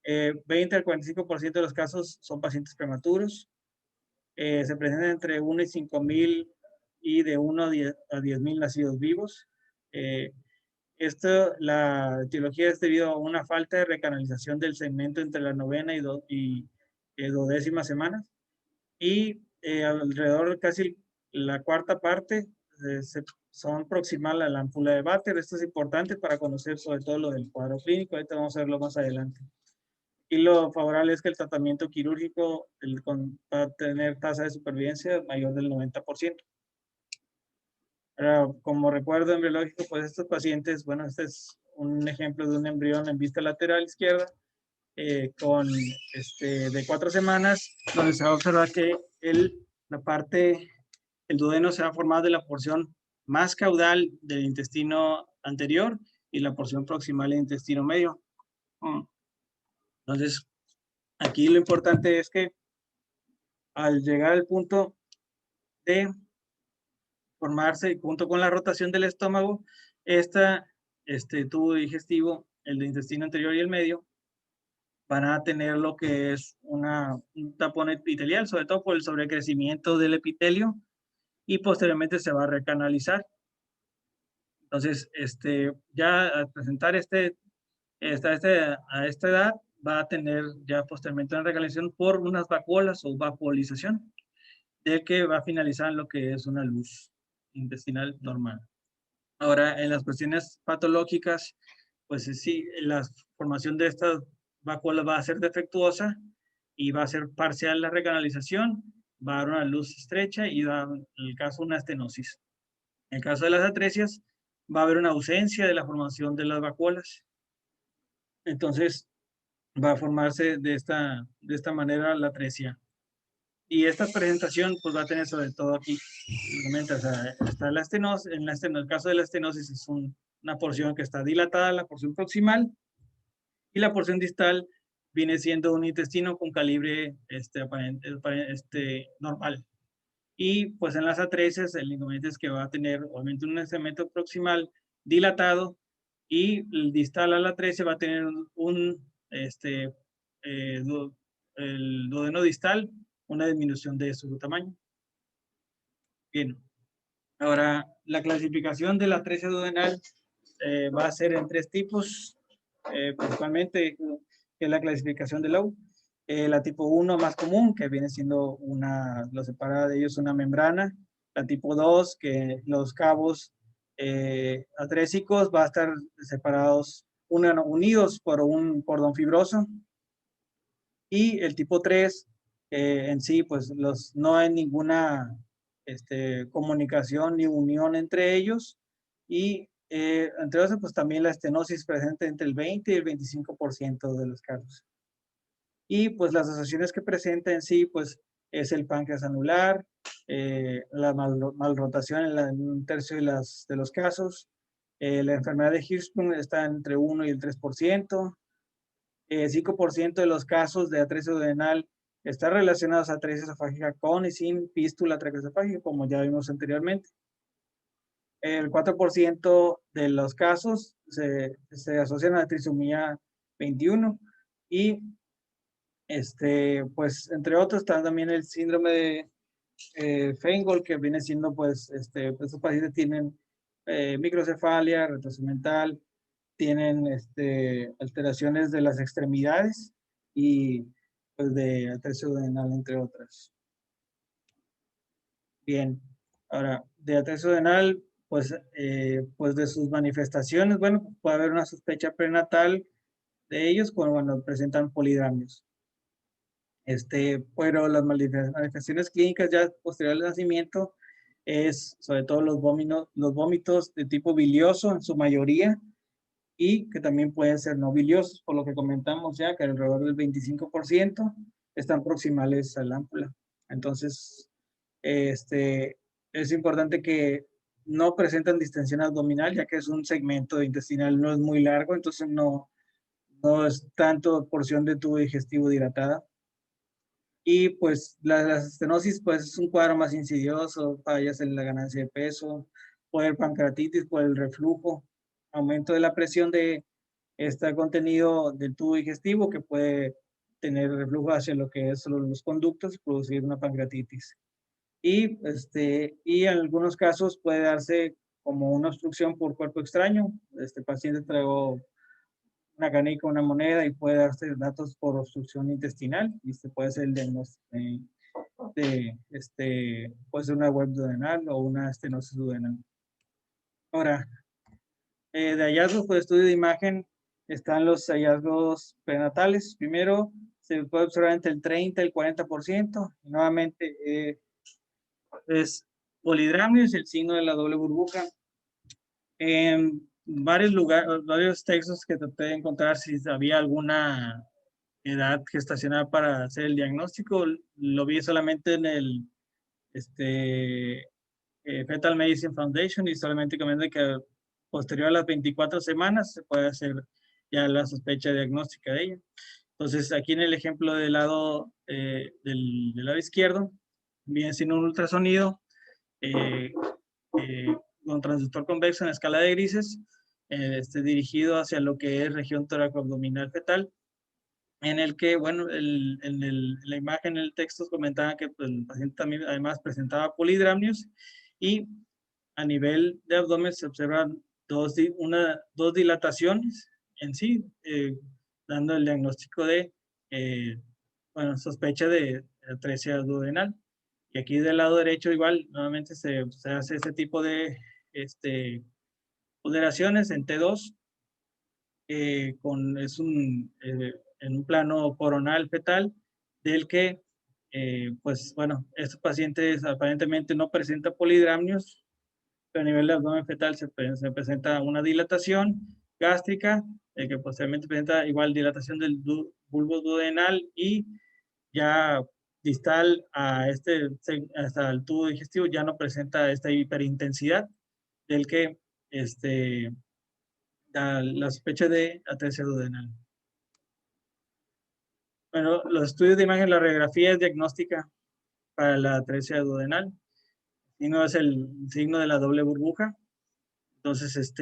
20 al 45% de los casos son pacientes prematuros. Se presentan entre 1 y 5,000 y de 1 a 10,000 nacidos vivos. La etiología es debido a una falta de recanalización del segmento entre la 9ª y 12ª semanas. Y alrededor casi la 4ª parte son proximal a la ámpula de Vater. Esto es importante para conocer sobre todo lo del cuadro clínico. Ahorita vamos a verlo más adelante. Y lo favorable es que el tratamiento quirúrgico va a tener tasa de supervivencia mayor del 90%. Ahora, como recuerdo embriológico, pues estos pacientes, bueno, este es un ejemplo de un embrión en vista lateral izquierda, de 4 semanas, donde se va a observar que el duodeno se va a formar de la porción más caudal del intestino anterior y la porción proximal del intestino medio. Entonces, aquí lo importante es que al llegar al punto de formarse, junto con la rotación del estómago, tubo digestivo, el de intestino anterior y el medio, van a tener lo que es un tapón epitelial, sobre todo por el sobrecrecimiento del epitelio, y posteriormente se va a recanalizar. Entonces, ya al presentar a esta edad, va a tener ya posteriormente una recanalización por unas vacuolas o vacuolización, de que va a finalizar en lo que es una luz intestinal normal. Ahora, en las cuestiones patológicas, pues sí, la formación de estas vacuolas va a ser defectuosa y va a ser parcial la recanalización, va a dar una luz estrecha y va, en el caso, una estenosis. En el caso de las atresias, va a haber una ausencia de la formación de las vacuolas. Entonces, va a formarse de esta manera la atresia. Y esta presentación, pues va a tener sobre todo aquí, o sea, está la estenosis, en el caso de la estenosis es una porción que está dilatada, la porción proximal, y la porción distal viene siendo un intestino con calibre normal. Y pues en las atresias, el inconveniente es que va a tener obviamente un segmento proximal dilatado y el distal a la atresia va a tener el duodeno distal, una disminución de su tamaño. Bien, ahora la clasificación de la atresia duodenal va a ser en 3 tipos, principalmente, que es la clasificación de Lowe. La tipo 1 más común, que viene siendo lo separa de ellos una membrana. La tipo 2, que los cabos atrésicos va a estar separados, unidos por un cordón fibroso. Y el tipo 3, en sí, pues no hay ninguna comunicación ni unión entre ellos. Y entre otros, pues también la estenosis presente entre el 20 y el 25% de los casos. Y pues las asociaciones que presenta en sí, pues es el páncreas anular, la malrotación en un tercio de los casos, la enfermedad de Hirschsprung está entre 1 y el 3%, 5% de los casos de atresia duodenal están relacionados a atresia esofágica con y sin fístula traqueoesofágica, como ya vimos anteriormente. El 4% de los casos se asocian a la trisomía 21 y pues entre otros está también el síndrome de Feingold, que viene siendo pues estos pacientes tienen microcefalia, retraso mental, tienen alteraciones de las extremidades y pues de atresia duodenal, entre otras. Bien, ahora de atresia duodenal, pues de sus manifestaciones, bueno, puede haber una sospecha prenatal de ellos cuando presentan polidramios. Pero las manifestaciones clínicas ya posterior al nacimiento es sobre todo los vómitos de tipo bilioso en su mayoría y que también pueden ser no biliosos, por lo que comentamos ya que alrededor del 25% están proximales al ámpula. Entonces, es importante que no presentan distensión abdominal, ya que es un segmento intestinal, no es muy largo, entonces no es tanto porción de tubo digestivo dilatada. Y pues la estenosis pues es un cuadro más insidioso, fallas en la ganancia de peso, puede haber pancreatitis por el reflujo, aumento de la presión de este contenido del tubo digestivo que puede tener reflujo hacia lo que es los conductos y producir una pancreatitis. Y en algunos casos puede darse como una obstrucción por cuerpo extraño. Este paciente tragó una canica, una moneda y puede darse datos por obstrucción intestinal y puede ser el diagnóstico puede ser una web duodenal o una estenosis duodenal. Ahora, de hallazgos por estudio de imagen están los hallazgos prenatales. Primero, se puede observar entre el 30 y el 40%. Nuevamente, es polidramio, es el signo de la doble burbuja. En varios lugares, varios textos que traté de encontrar si había alguna edad gestacional para hacer el diagnóstico, lo vi solamente en el Fetal Medicine Foundation y solamente comenta que posterior a las 24 semanas se puede hacer ya la sospecha diagnóstica de ella. Entonces, aquí en el ejemplo del del lado izquierdo, viene siendo un ultrasonido con transductor convexo en escala de grises, dirigido hacia lo que es región toracoabdominal fetal. en el que, bueno, la imagen, el texto comentaba que pues, el paciente también además presentaba polidramnios y a nivel de abdomen se observan dos dilataciones en sí, dando el diagnóstico de, bueno, sospecha de atresia duodenal. Y aquí del lado derecho igual, nuevamente se hace este tipo de ponderaciones en T2, en un plano coronal fetal, del que, pues bueno, estos pacientes aparentemente no presentan polidramnios, pero a nivel de abdomen fetal se presenta una dilatación gástrica, que posteriormente presenta igual dilatación del bulbo duodenal y ya distal hasta el tubo digestivo ya no presenta esta hiperintensidad del que da la sospecha de atresia duodenal. Bueno, los estudios de imagen, la radiografía es diagnóstica para la atresia duodenal. El signo es el signo de la doble burbuja. Entonces,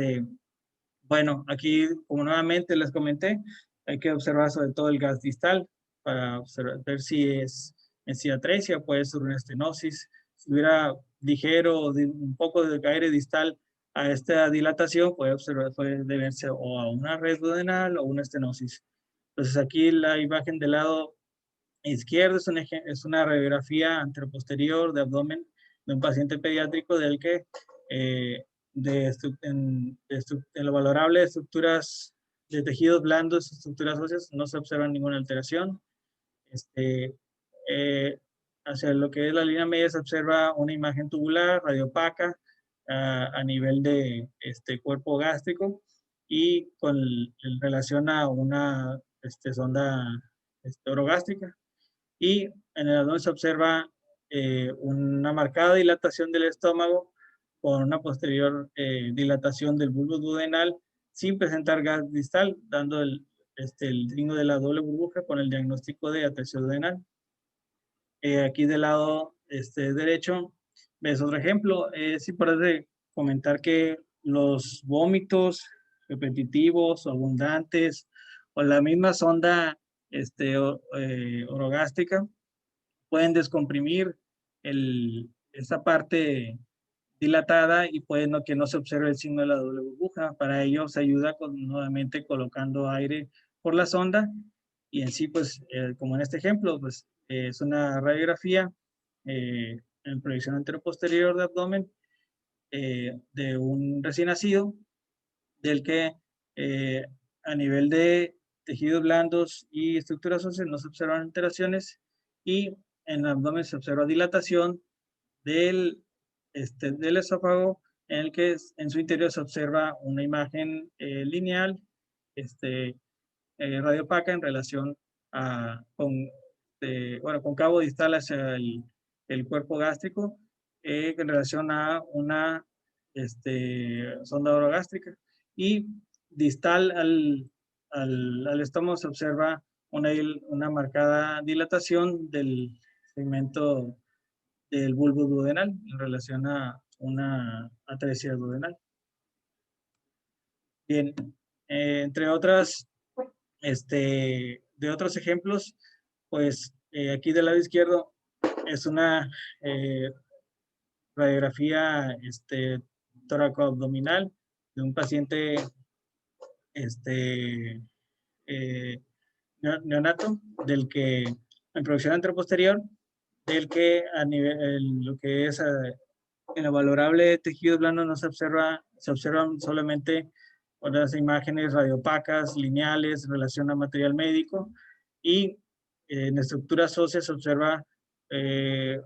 bueno, aquí, como nuevamente les comenté, hay que observar sobre todo el gas distal para ver si es atresia, puede ser una estenosis. Si hubiera ligero un poco de aire distal a esta dilatación, puede deberse o a una red duodenal o una estenosis. Entonces aquí la imagen del lado izquierdo es una radiografía anteroposterior de abdomen de un paciente pediátrico del que en lo valorable de estructuras de tejidos blandos, estructuras óseas, no se observa ninguna alteración. Eh, Hacia lo que es la línea media se observa una imagen tubular, radiopaca, a nivel de cuerpo gástrico y en relación a una sonda orogástrica. Y en el abdomen se observa una marcada dilatación del estómago con una posterior dilatación del bulbo duodenal sin presentar gas distal, dando el signo de la doble burbuja con el diagnóstico de atresia duodenal. Aquí del lado derecho ves otro ejemplo. Es importante comentar que los vómitos repetitivos o abundantes o la misma sonda orogástrica pueden descomprimir esa parte dilatada y puede que no se observe el signo de la doble burbuja. Para ello se ayuda nuevamente colocando aire por la sonda y en sí, pues, como en este ejemplo, pues es una radiografía en proyección anteroposterior de abdomen de un recién nacido, del que eh, a nivel de tejidos blandos y estructuras óseas no se observan alteraciones y en el abdomen se observa dilatación del esófago, en el que en su interior se observa una imagen lineal, radiopaca en relación bueno, con cabo distal hacia el cuerpo gástrico, en relación a una sonda orogástrica. Y distal al estómago se observa una marcada dilatación del segmento del bulbo duodenal en relación a una atresia duodenal. Bien, entre otras, de otros ejemplos, pues aquí del lado izquierdo es una radiografía tóraco-abdominal de un paciente eh, neonato, del que en producción anteroposterior, del que a nivel, lo que es en el valorable tejido blando no se observan solamente unas imágenes radiopacas, lineales, en relación a material médico, y en estructuras óseas se observa eh,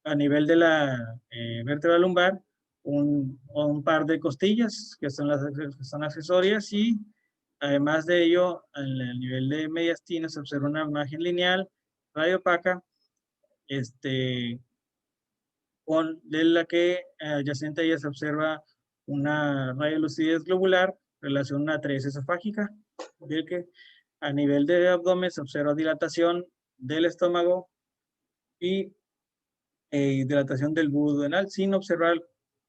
a nivel de la vértebra lumbar, un par de costillas que son accesorias y además de ello, al nivel de mediastino se observa una imagen lineal, radiopaca, de la que adyacente a ella se observa una radiolucidez globular en relación a una atresia esofágica, del que a nivel de abdomen se observa dilatación del estómago y dilatación del bulbo duodenal sin observar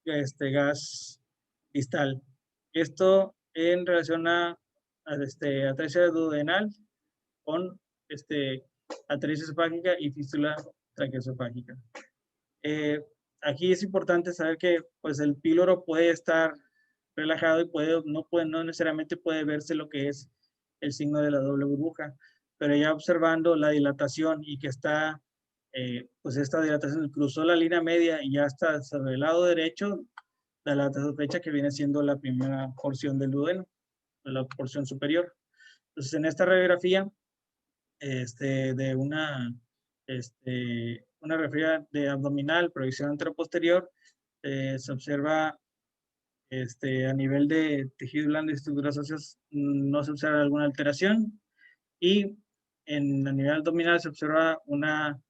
gas distal. Esto en relación a atresia duodenal con atresia esofágica y fístula traqueoesofágica. Aquí es importante saber que pues el píloro puede estar relajado y no necesariamente puede verse lo que es el signo de la doble burbuja, pero ya observando la dilatación y que está, pues esta dilatación cruzó la línea media y ya está sobre el lado derecho, da la sospecha que viene siendo la primera porción del duodeno, la porción superior. Entonces, en esta radiografía, de una radiografía de abdominal, proyección anteroposterior, se observa a nivel de tejido blando y estructuras óseas no se observa alguna alteración y a nivel abdominal se observa una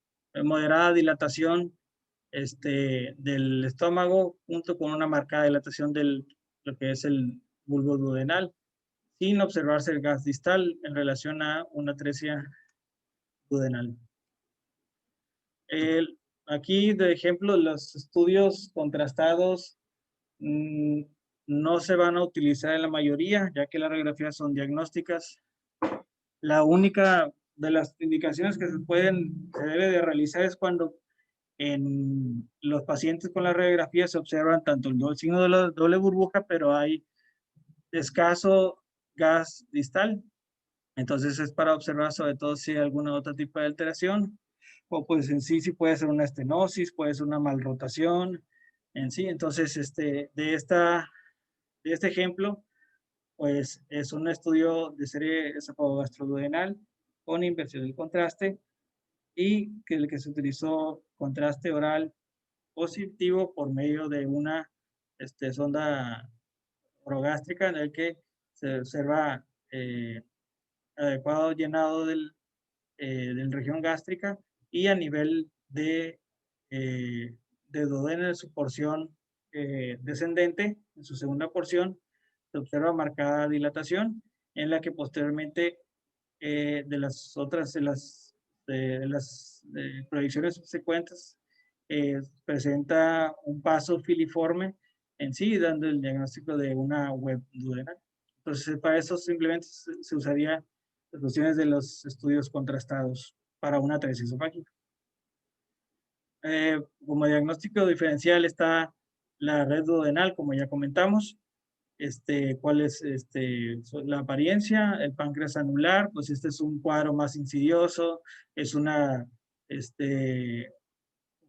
moderada dilatación del estómago junto con una marcada dilatación lo que es el bulbo duodenal, sin observarse el gas distal en relación a una atresia duodenal. Aquí, de ejemplo, los estudios contrastados no se van a utilizar en la mayoría, ya que las radiografías son diagnósticas. La única de las indicaciones que se debe de realizar es cuando en los pacientes con la radiografía se observan tanto el signo de la doble burbuja, pero hay escaso gas distal. Entonces es para observar sobre todo si hay alguna otra tipo de alteración, o pues en sí puede ser una estenosis, puede ser una malrotación en sí. Entonces, de este ejemplo, pues es un estudio de serie esofagogastroduodenal con inversión del contraste y que el que se utilizó contraste oral positivo por medio de una sonda orogástrica en el que se observa adecuado llenado del región gástrica y a nivel de duodeno en su porción descendente, en su segunda porción, se observa marcada dilatación en la que posteriormente de las proyecciones subsecuentes presenta un paso filiforme en sí, dando el diagnóstico de una web duodenal. Entonces, para eso simplemente se usaría las cuestiones de los estudios contrastados para una atresia esofágica. Como diagnóstico diferencial está la red duodenal, como ya comentamos. ¿Cuál es la apariencia? El páncreas anular, pues este es un cuadro más insidioso, es una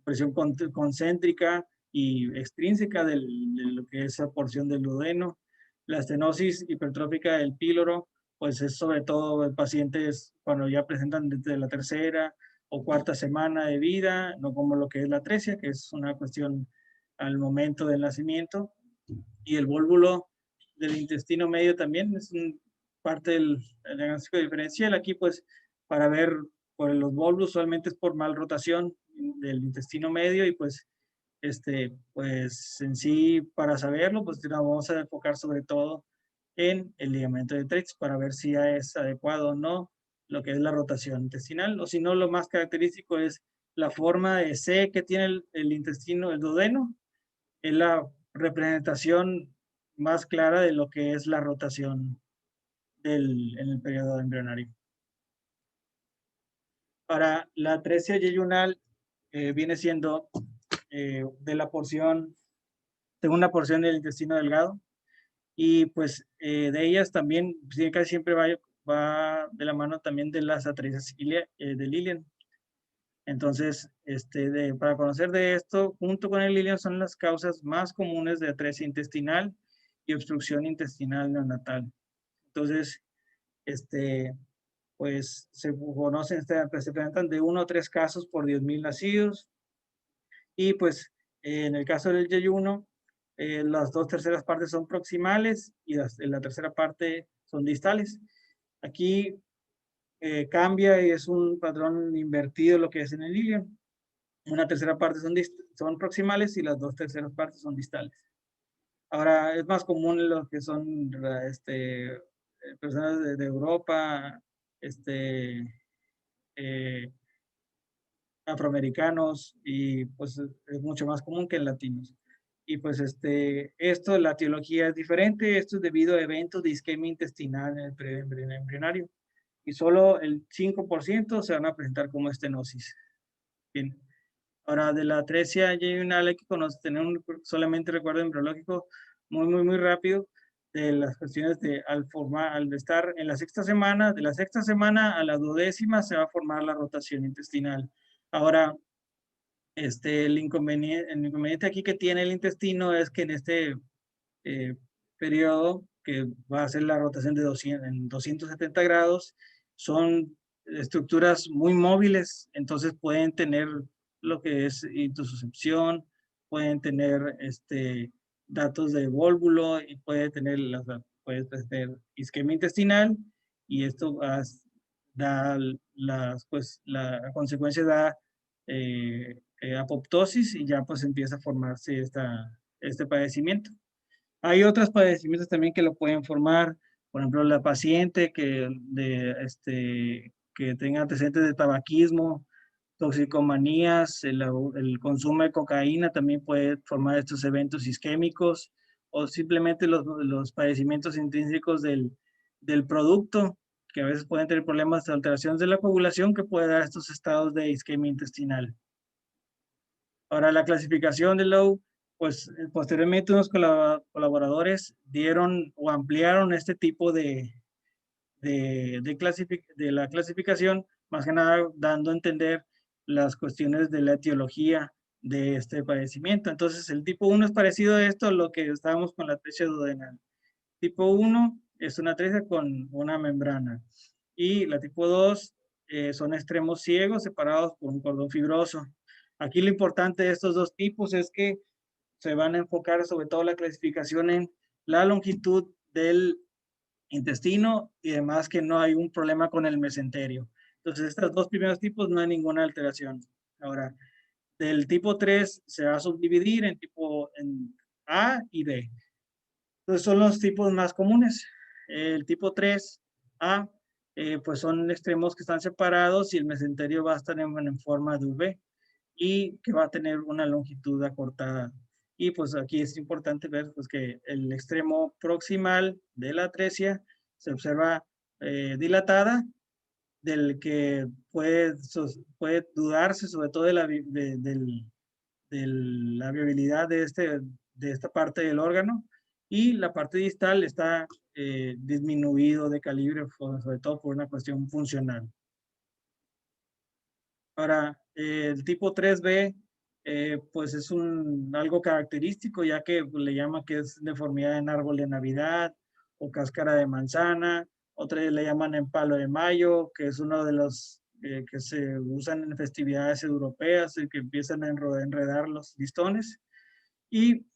presión concéntrica y extrínseca de lo que es esa porción del duodeno. La estenosis hipertrófica del píloro, pues es sobre todo en pacientes cuando ya presentan desde la tercera o cuarta semana de vida, no como lo que es la atresia, que es una cuestión al momento del nacimiento. Y el vólvulo del intestino medio también es parte del diagnóstico diferencial. Aquí, pues, para ver por los vólvulos, usualmente es por mal rotación del intestino medio y pues, pues en sí, para saberlo, pues nos vamos a enfocar sobre todo en el ligamento de Treitz para ver si ya es adecuado o no lo que es la rotación intestinal, o si no, lo más característico es la forma de C que tiene el intestino, el duodeno, es la representación más clara de lo que es la rotación en el periodo embrionario. Para la atresia yeyunal viene siendo de la segunda porción del intestino delgado, y pues de ellas también casi siempre va de la mano también de las atresias de Lilian. Entonces, para conocer de esto, junto con el Lilian son las causas más comunes de atresia intestinal y obstrucción intestinal neonatal. Entonces, pues se conocen, se presentan de 1 a 3 casos por 10,000 nacidos. Y pues en el caso del yeyuno, las 2/3 partes son proximales y la tercera parte son distales. Aquí cambia y es un patrón invertido lo que es en el Lilian. Una tercera parte son proximales y las 2/3 partes son distales. Ahora, es más común lo que son personas de Europa, afroamericanos, y pues es mucho más común que en latinos. Y pues esto, la etiología es diferente. Esto es debido a eventos de isquemia intestinal en el embrionario. Y solo el 5% se van a presentar como estenosis. Bien. Ahora, de la atresia yeyunal hay que tener solamente recuerdo embriológico muy rápido de las cuestiones de al estar en la sexta semana, de la sexta semana a la 12ª se va a formar la rotación intestinal. Ahora, el inconveniente aquí que tiene el intestino es que en este periodo, que va a ser la rotación de 270 grados, son estructuras muy móviles, entonces pueden tener lo que es intussuscepción, pueden tener datos de vólvulo y puede tener isquemia intestinal, y esto da pues la consecuencia da apoptosis, y ya pues empieza a formarse este padecimiento. Hay otros padecimientos también que lo pueden formar, por ejemplo, la paciente que tenga antecedentes de tabaquismo, toxicomanías, el consumo de cocaína también puede formar estos eventos isquémicos, o simplemente los padecimientos intrínsecos del producto, que a veces pueden tener problemas de alteraciones de la coagulación que puede dar estos estados de isquemia intestinal. Ahora, la clasificación de Lowe, pues posteriormente unos colaboradores dieron o ampliaron este tipo de la clasificación, más que nada dando a entender las cuestiones de la etiología de este padecimiento. Entonces, el tipo 1 es parecido a esto, lo que estábamos con la atresia duodenal. Tipo 1 es una atresia con una membrana, y la tipo 2 son extremos ciegos separados por un cordón fibroso. Aquí lo importante de estos dos tipos es que se van a enfocar sobre todo la clasificación en la longitud del intestino, y además que no hay un problema con el mesenterio. Entonces, estos dos primeros tipos no hay ninguna alteración. Ahora, del tipo 3 se va a subdividir en A y B. Entonces, son los tipos más comunes. El tipo 3A, pues son extremos que están separados y el mesenterio va a estar en forma de V, y que va a tener una longitud acortada. Y pues aquí es importante ver pues, que el extremo proximal de la atresia se observa dilatada, del que puede dudarse sobre todo de la viabilidad de esta parte del órgano, y la parte distal está disminuido de calibre, sobre todo por una cuestión funcional. Ahora, el tipo 3B, pues es algo característico, ya que le llama que es deformidad en árbol de Navidad o cáscara de manzana. Otra le llaman en palo de mayo, que es uno de los que se usan en festividades europeas y que empiezan a enredar los listones. Y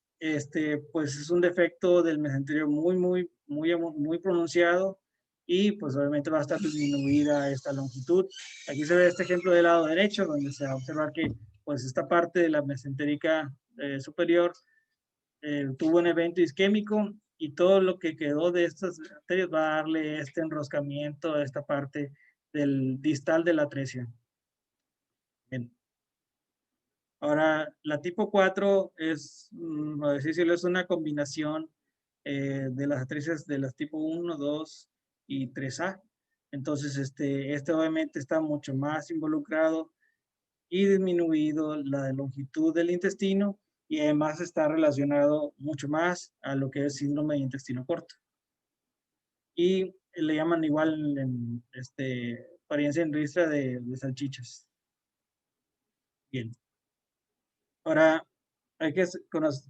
pues es un defecto del mesenterio muy pronunciado, y pues obviamente va a estar disminuida esta longitud. Aquí se ve este ejemplo del lado derecho, donde se va a observar que pues esta parte de la mesentérica superior tuvo un evento isquémico, y todo lo que quedó de estas arterias va a darle este enroscamiento a esta parte del distal de la atresia. Bien. Ahora, la tipo 4 es, es una combinación de las atresias de las tipo 1, 2 y 3A. Entonces, este obviamente está mucho más involucrado y disminuido la longitud del intestino, y además está relacionado mucho más a lo que es síndrome de intestino corto. Y le llaman igual apariencia en ristra de salchichas. Bien. Ahora, hay que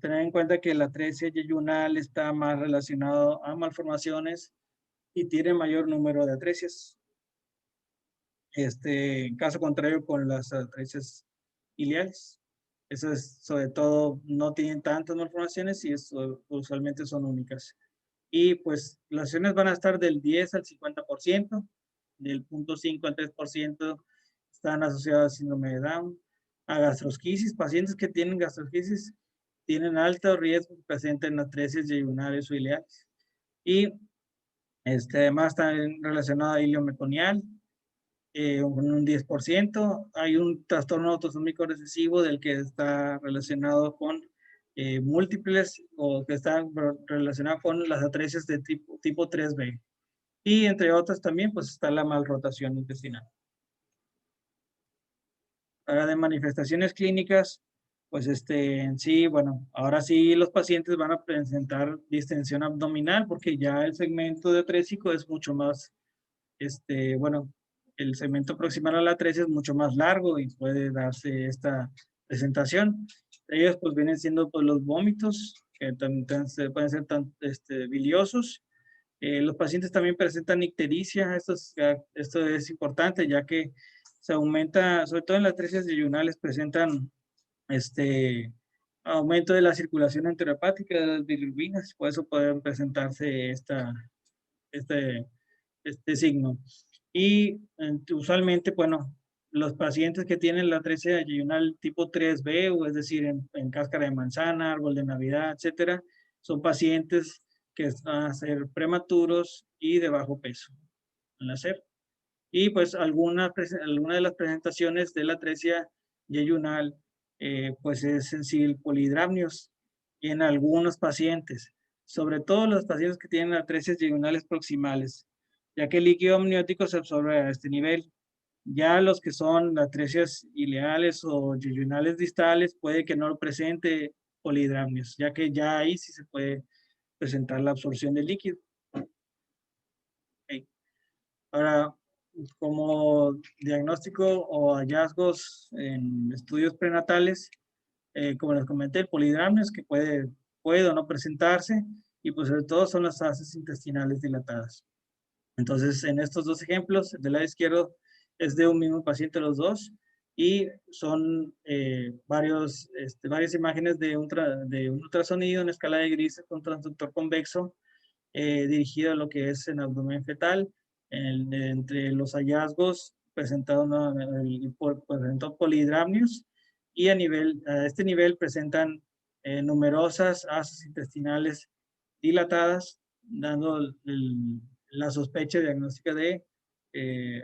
tener en cuenta que la atresia yeyunal está más relacionado a malformaciones y tiene mayor número de atresias. En caso contrario con las atresias ileales. Esas, sobre todo, no tienen tantas malformaciones y usualmente son únicas. Y pues las lesiones van a estar del 10 al 50%, del 0.5 al 3% están asociadas a síndrome de Down, a gastrosquisis. Pacientes que tienen gastrosquisis tienen alto riesgo de presenten atresias yeyunales o ileales. Y además está relacionado a hilio meconial, con un 10%. Hay un trastorno autosómico recesivo del que está relacionado con múltiples o que están relacionadas con las atresias de tipo 3B. Y entre otras también, pues está la malrotación intestinal. Ahora de manifestaciones clínicas, pues en sí, bueno, ahora sí los pacientes van a presentar distensión abdominal porque ya el segmento de atrésico es mucho más, bueno, el segmento proximal a la atresia es mucho más largo y puede darse esta presentación. Ellos pues vienen siendo pues los vómitos, que también pueden ser tan biliosos. Los pacientes también presentan ictericia, esto es importante ya que se aumenta, sobre todo en las atresias yeyunales, presentan aumento de la circulación enterohepática de las bilirrubinas, por eso pueden presentarse este, este signo. Y usualmente, bueno, los pacientes que tienen la atresia yeyunal tipo 3B, o es decir, en cáscara de manzana, árbol de Navidad, etcétera, son pacientes que van a ser prematuros y de bajo peso al nacer. Y pues alguna de las presentaciones de la atresia yeyunal, pues es en sí el polidramnios en algunos pacientes, sobre todo los pacientes que tienen atresias yeyunales proximales, ya que el líquido amniótico se absorbe a este nivel. Ya los que son atresias ileales o yeyunales distales, puede que no lo presente polidramnios, ya que ya ahí sí se puede presentar la absorción del líquido. Okay. Ahora, como diagnóstico o hallazgos en estudios prenatales, como les comenté, el polidramnio es que puede o no presentarse, y pues sobre todo son las haces intestinales dilatadas. Entonces, en estos dos ejemplos, del lado izquierdo es de un mismo paciente los dos, y son varias imágenes de un ultrasonido en escala de grises con transductor convexo, dirigido a lo que es en abdomen fetal. Entre los hallazgos presentó polidramnios, y a este nivel presentan numerosas haces intestinales dilatadas, dando la sospecha diagnóstica de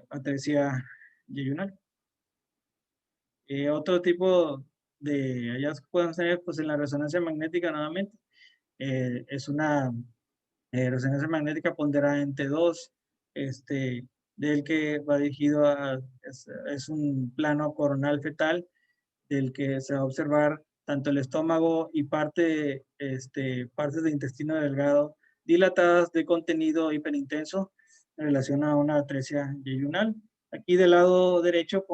atresia yeyunal. Otro tipo de hallazgos que podemos tener, pues en la resonancia magnética nuevamente, es una resonancia magnética ponderada en T2, del que va dirigido es un plano coronal fetal, del que se va a observar tanto el estómago y partes de intestino delgado dilatadas de contenido hiperintenso en relación a una atresia yeyunal. Aquí del lado derecho,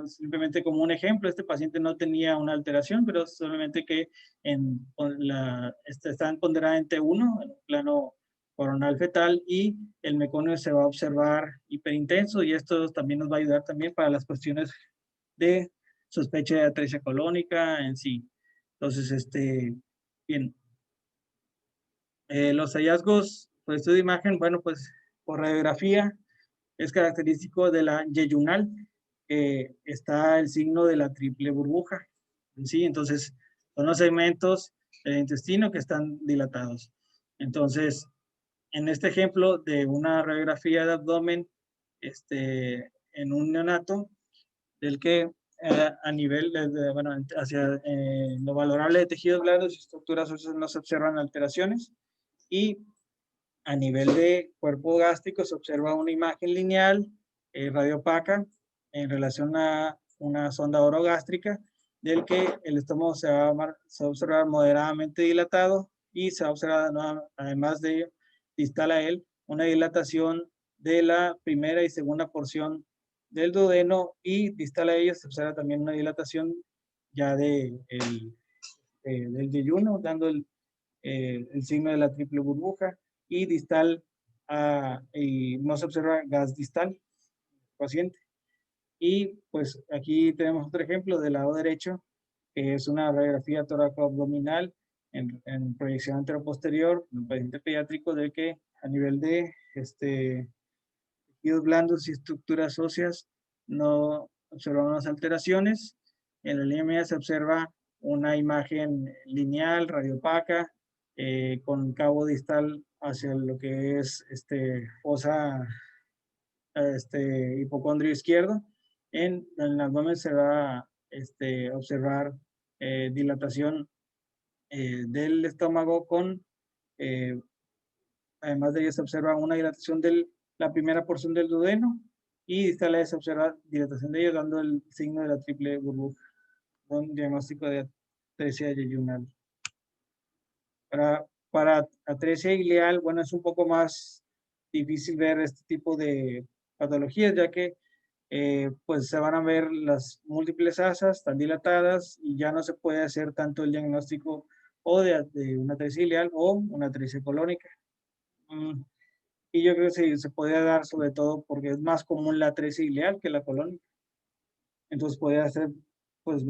simplemente como un ejemplo, este paciente no tenía una alteración, pero solamente que está ponderada en T1, en el plano coronal fetal, y el meconio se va a observar hiperintenso, y esto también nos va a ayudar también para las cuestiones de sospecha de atresia colónica en sí. Entonces, bien. Los hallazgos por estudio de imagen, bueno, pues por radiografía es característico de la yeyunal, está el signo de la triple burbuja en sí. Entonces, son los segmentos del intestino que están dilatados. Entonces, en este ejemplo de una radiografía de abdomen, en un neonato, del que a nivel, bueno, hacia lo valorable de tejidos blandos y estructuras óseas no se observan alteraciones, y a nivel de cuerpo gástrico se observa una imagen lineal radiopaca en relación a una sonda orogástrica, del que el estómago se va a observar moderadamente dilatado, y se va a observar, además de ello, distal a él, una dilatación de la primera y segunda porción del duodeno, y distal a ello se observa también una dilatación ya del yeyuno, dando el signo de la triple burbuja, y distal y no se observa gas distal paciente. Y pues aquí tenemos otro ejemplo del lado derecho, que es una radiografía toracoabdominal en proyección anteroposterior, en un paciente pediátrico, de que a nivel de tejidos blandos y estructuras óseas no observamos alteraciones. En la línea media se observa una imagen lineal, radiopaca, con cabo distal hacia lo que es fosa hipocondrio izquierdo. En el abdomen se va a observar dilatación del estómago con, además de ello se observa una dilatación de la primera porción del duodeno y distal se observa dilatación de ello dando el signo de la triple burbuja, con diagnóstico de atresia yeyunal. Para atresia ileal, bueno, es un poco más difícil ver este tipo de patologías, ya que pues se van a ver las múltiples asas tan dilatadas y ya no se puede hacer tanto el diagnóstico o de una atresia ileal o una atresia colónica. Y yo creo que se podría dar sobre todo porque es más común la atresia ileal que la colónica. Entonces podría ser, pues,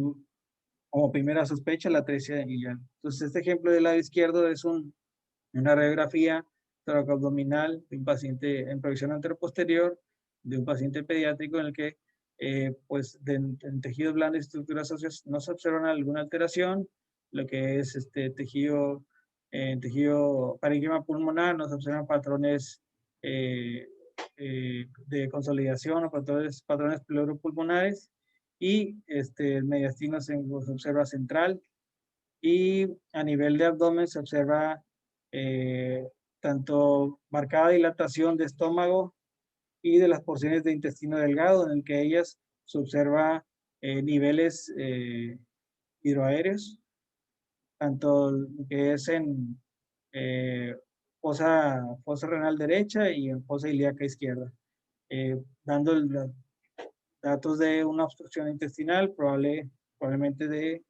como primera sospecha la atresia ileal. Entonces este ejemplo del lado izquierdo es una radiografía toracoabdominal de un paciente en proyección anteroposterior, de un paciente pediátrico en el que, pues, en tejidos blandos y estructuras óseas no se observan alguna alteración, lo que es tejido parénquima pulmonar, no se observan patrones de consolidación o patrones pleuropulmonares, y el mediastino se observa central, y a nivel de abdomen se observa eh, tanto marcada dilatación de estómago y de las porciones de intestino delgado, en el que ellas se observa niveles hidroaéreos, tanto que es en eh, fosa renal derecha y en fosa ilíaca izquierda, dando datos de una obstrucción intestinal, probablemente de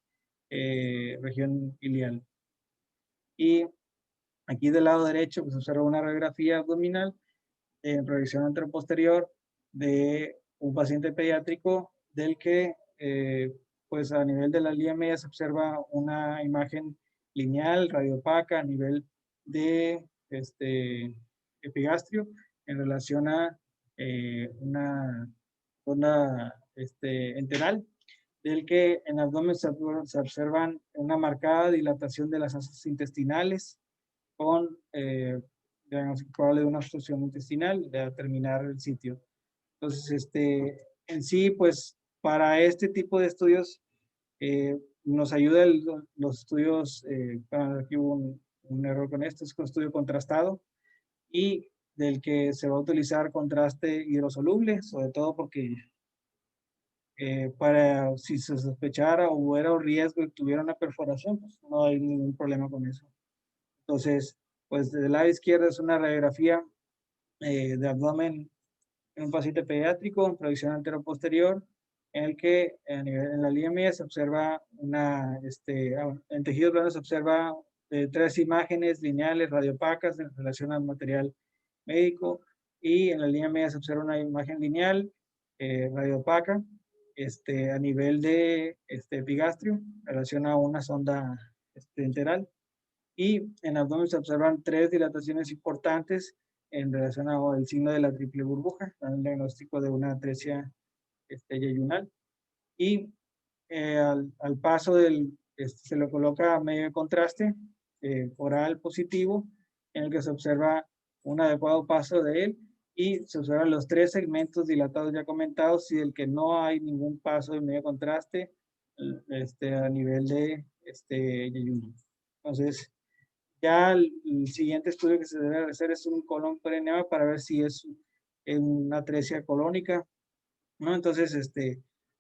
región ileal. Y aquí del lado derecho pues, observa una radiografía abdominal en proyección anteroposterior de un paciente pediátrico del que pues a nivel de la línea media se observa una imagen lineal, radiopaca a nivel de epigastrio en relación a una zona enteral, del que en abdomen se observan una marcada dilatación de las asas intestinales con diagnóstico probable de una obstrucción intestinal, de determinar el sitio. Entonces, en sí, pues, para este tipo de estudios, nos ayuda los estudios, aquí hubo un error con esto, es un estudio contrastado, y del que se va a utilizar contraste hidrosoluble, sobre todo porque para si se sospechara o hubiera un riesgo de que tuviera una perforación, pues no hay ningún problema con eso. Entonces, pues del lado izquierdo es una radiografía de abdomen en un paciente pediátrico en proyección anteroposterior, en el que en la línea media se observa en tejidos blandos se observa 3 imágenes lineales radiopacas en relación al material médico, y en la línea media se observa una imagen lineal radiopaca a nivel de epigastrio en relación a una sonda enteral. Y en abdomen se observan 3 dilataciones importantes en relación al signo de la triple burbuja, el diagnóstico de una atresia yeyunal. Y al paso se lo coloca a medio de contraste oral positivo, en el que se observa un adecuado paso de él, y se observan los 3 segmentos dilatados ya comentados, y del que no hay ningún paso de medio contraste a nivel de yeyunal. Entonces, ya el siguiente estudio que se debe hacer es un colon perineal para ver si es una atresia colónica, ¿no? Entonces,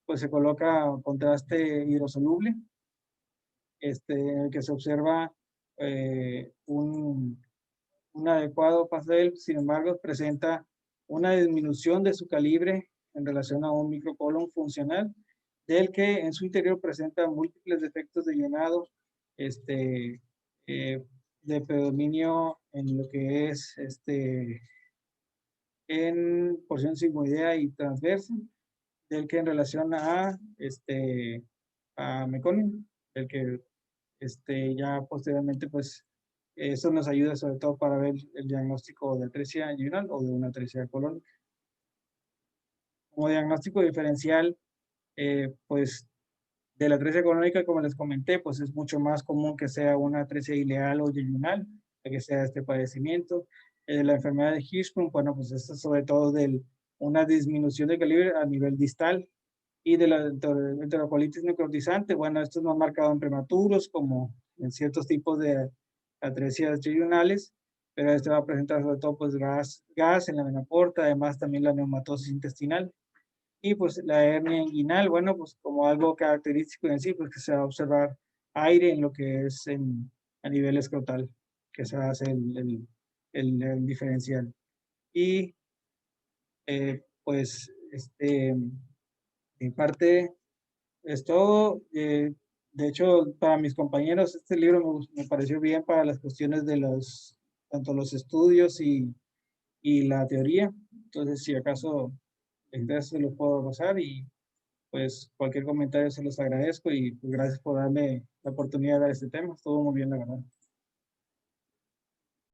pues se coloca contraste hidrosoluble, en el que se observa un adecuado paso de él, sin embargo, presenta una disminución de su calibre en relación a un microcolon funcional, del que en su interior presenta múltiples defectos de llenado, de predominio en lo que es en porción sigmoidea y transversa, del que en relación a meconium, del que ya posteriormente pues eso nos ayuda sobre todo para ver el diagnóstico de atresia yeyunal o de una atresia colónica. Como diagnóstico diferencial, pues de la atresia colónica, como les comenté, pues es mucho más común que sea una atresia ileal o yeyunal, que sea este padecimiento. La enfermedad de Hirschsprung, bueno, pues esto es sobre todo de una disminución de calibre a nivel distal, y de la enterocolitis necrotizante, bueno, esto es más marcado en prematuros, como en ciertos tipos de atresia triunales, pero este va a presentar sobre todo pues gas en la vena porta, además también la neumatosis intestinal. Y pues la hernia inguinal, bueno, pues como algo característico en sí, pues que se va a observar aire en lo que es a nivel escrotal, que se hace el diferencial. Y pues, en parte es todo. De hecho, para mis compañeros, este libro me pareció bien para las cuestiones de tanto los estudios y la teoría. Entonces, si acaso les interesa, se los puedo pasar y pues cualquier comentario se los agradezco y pues, gracias por darme la oportunidad de dar este tema. Estuvo muy bien, la verdad.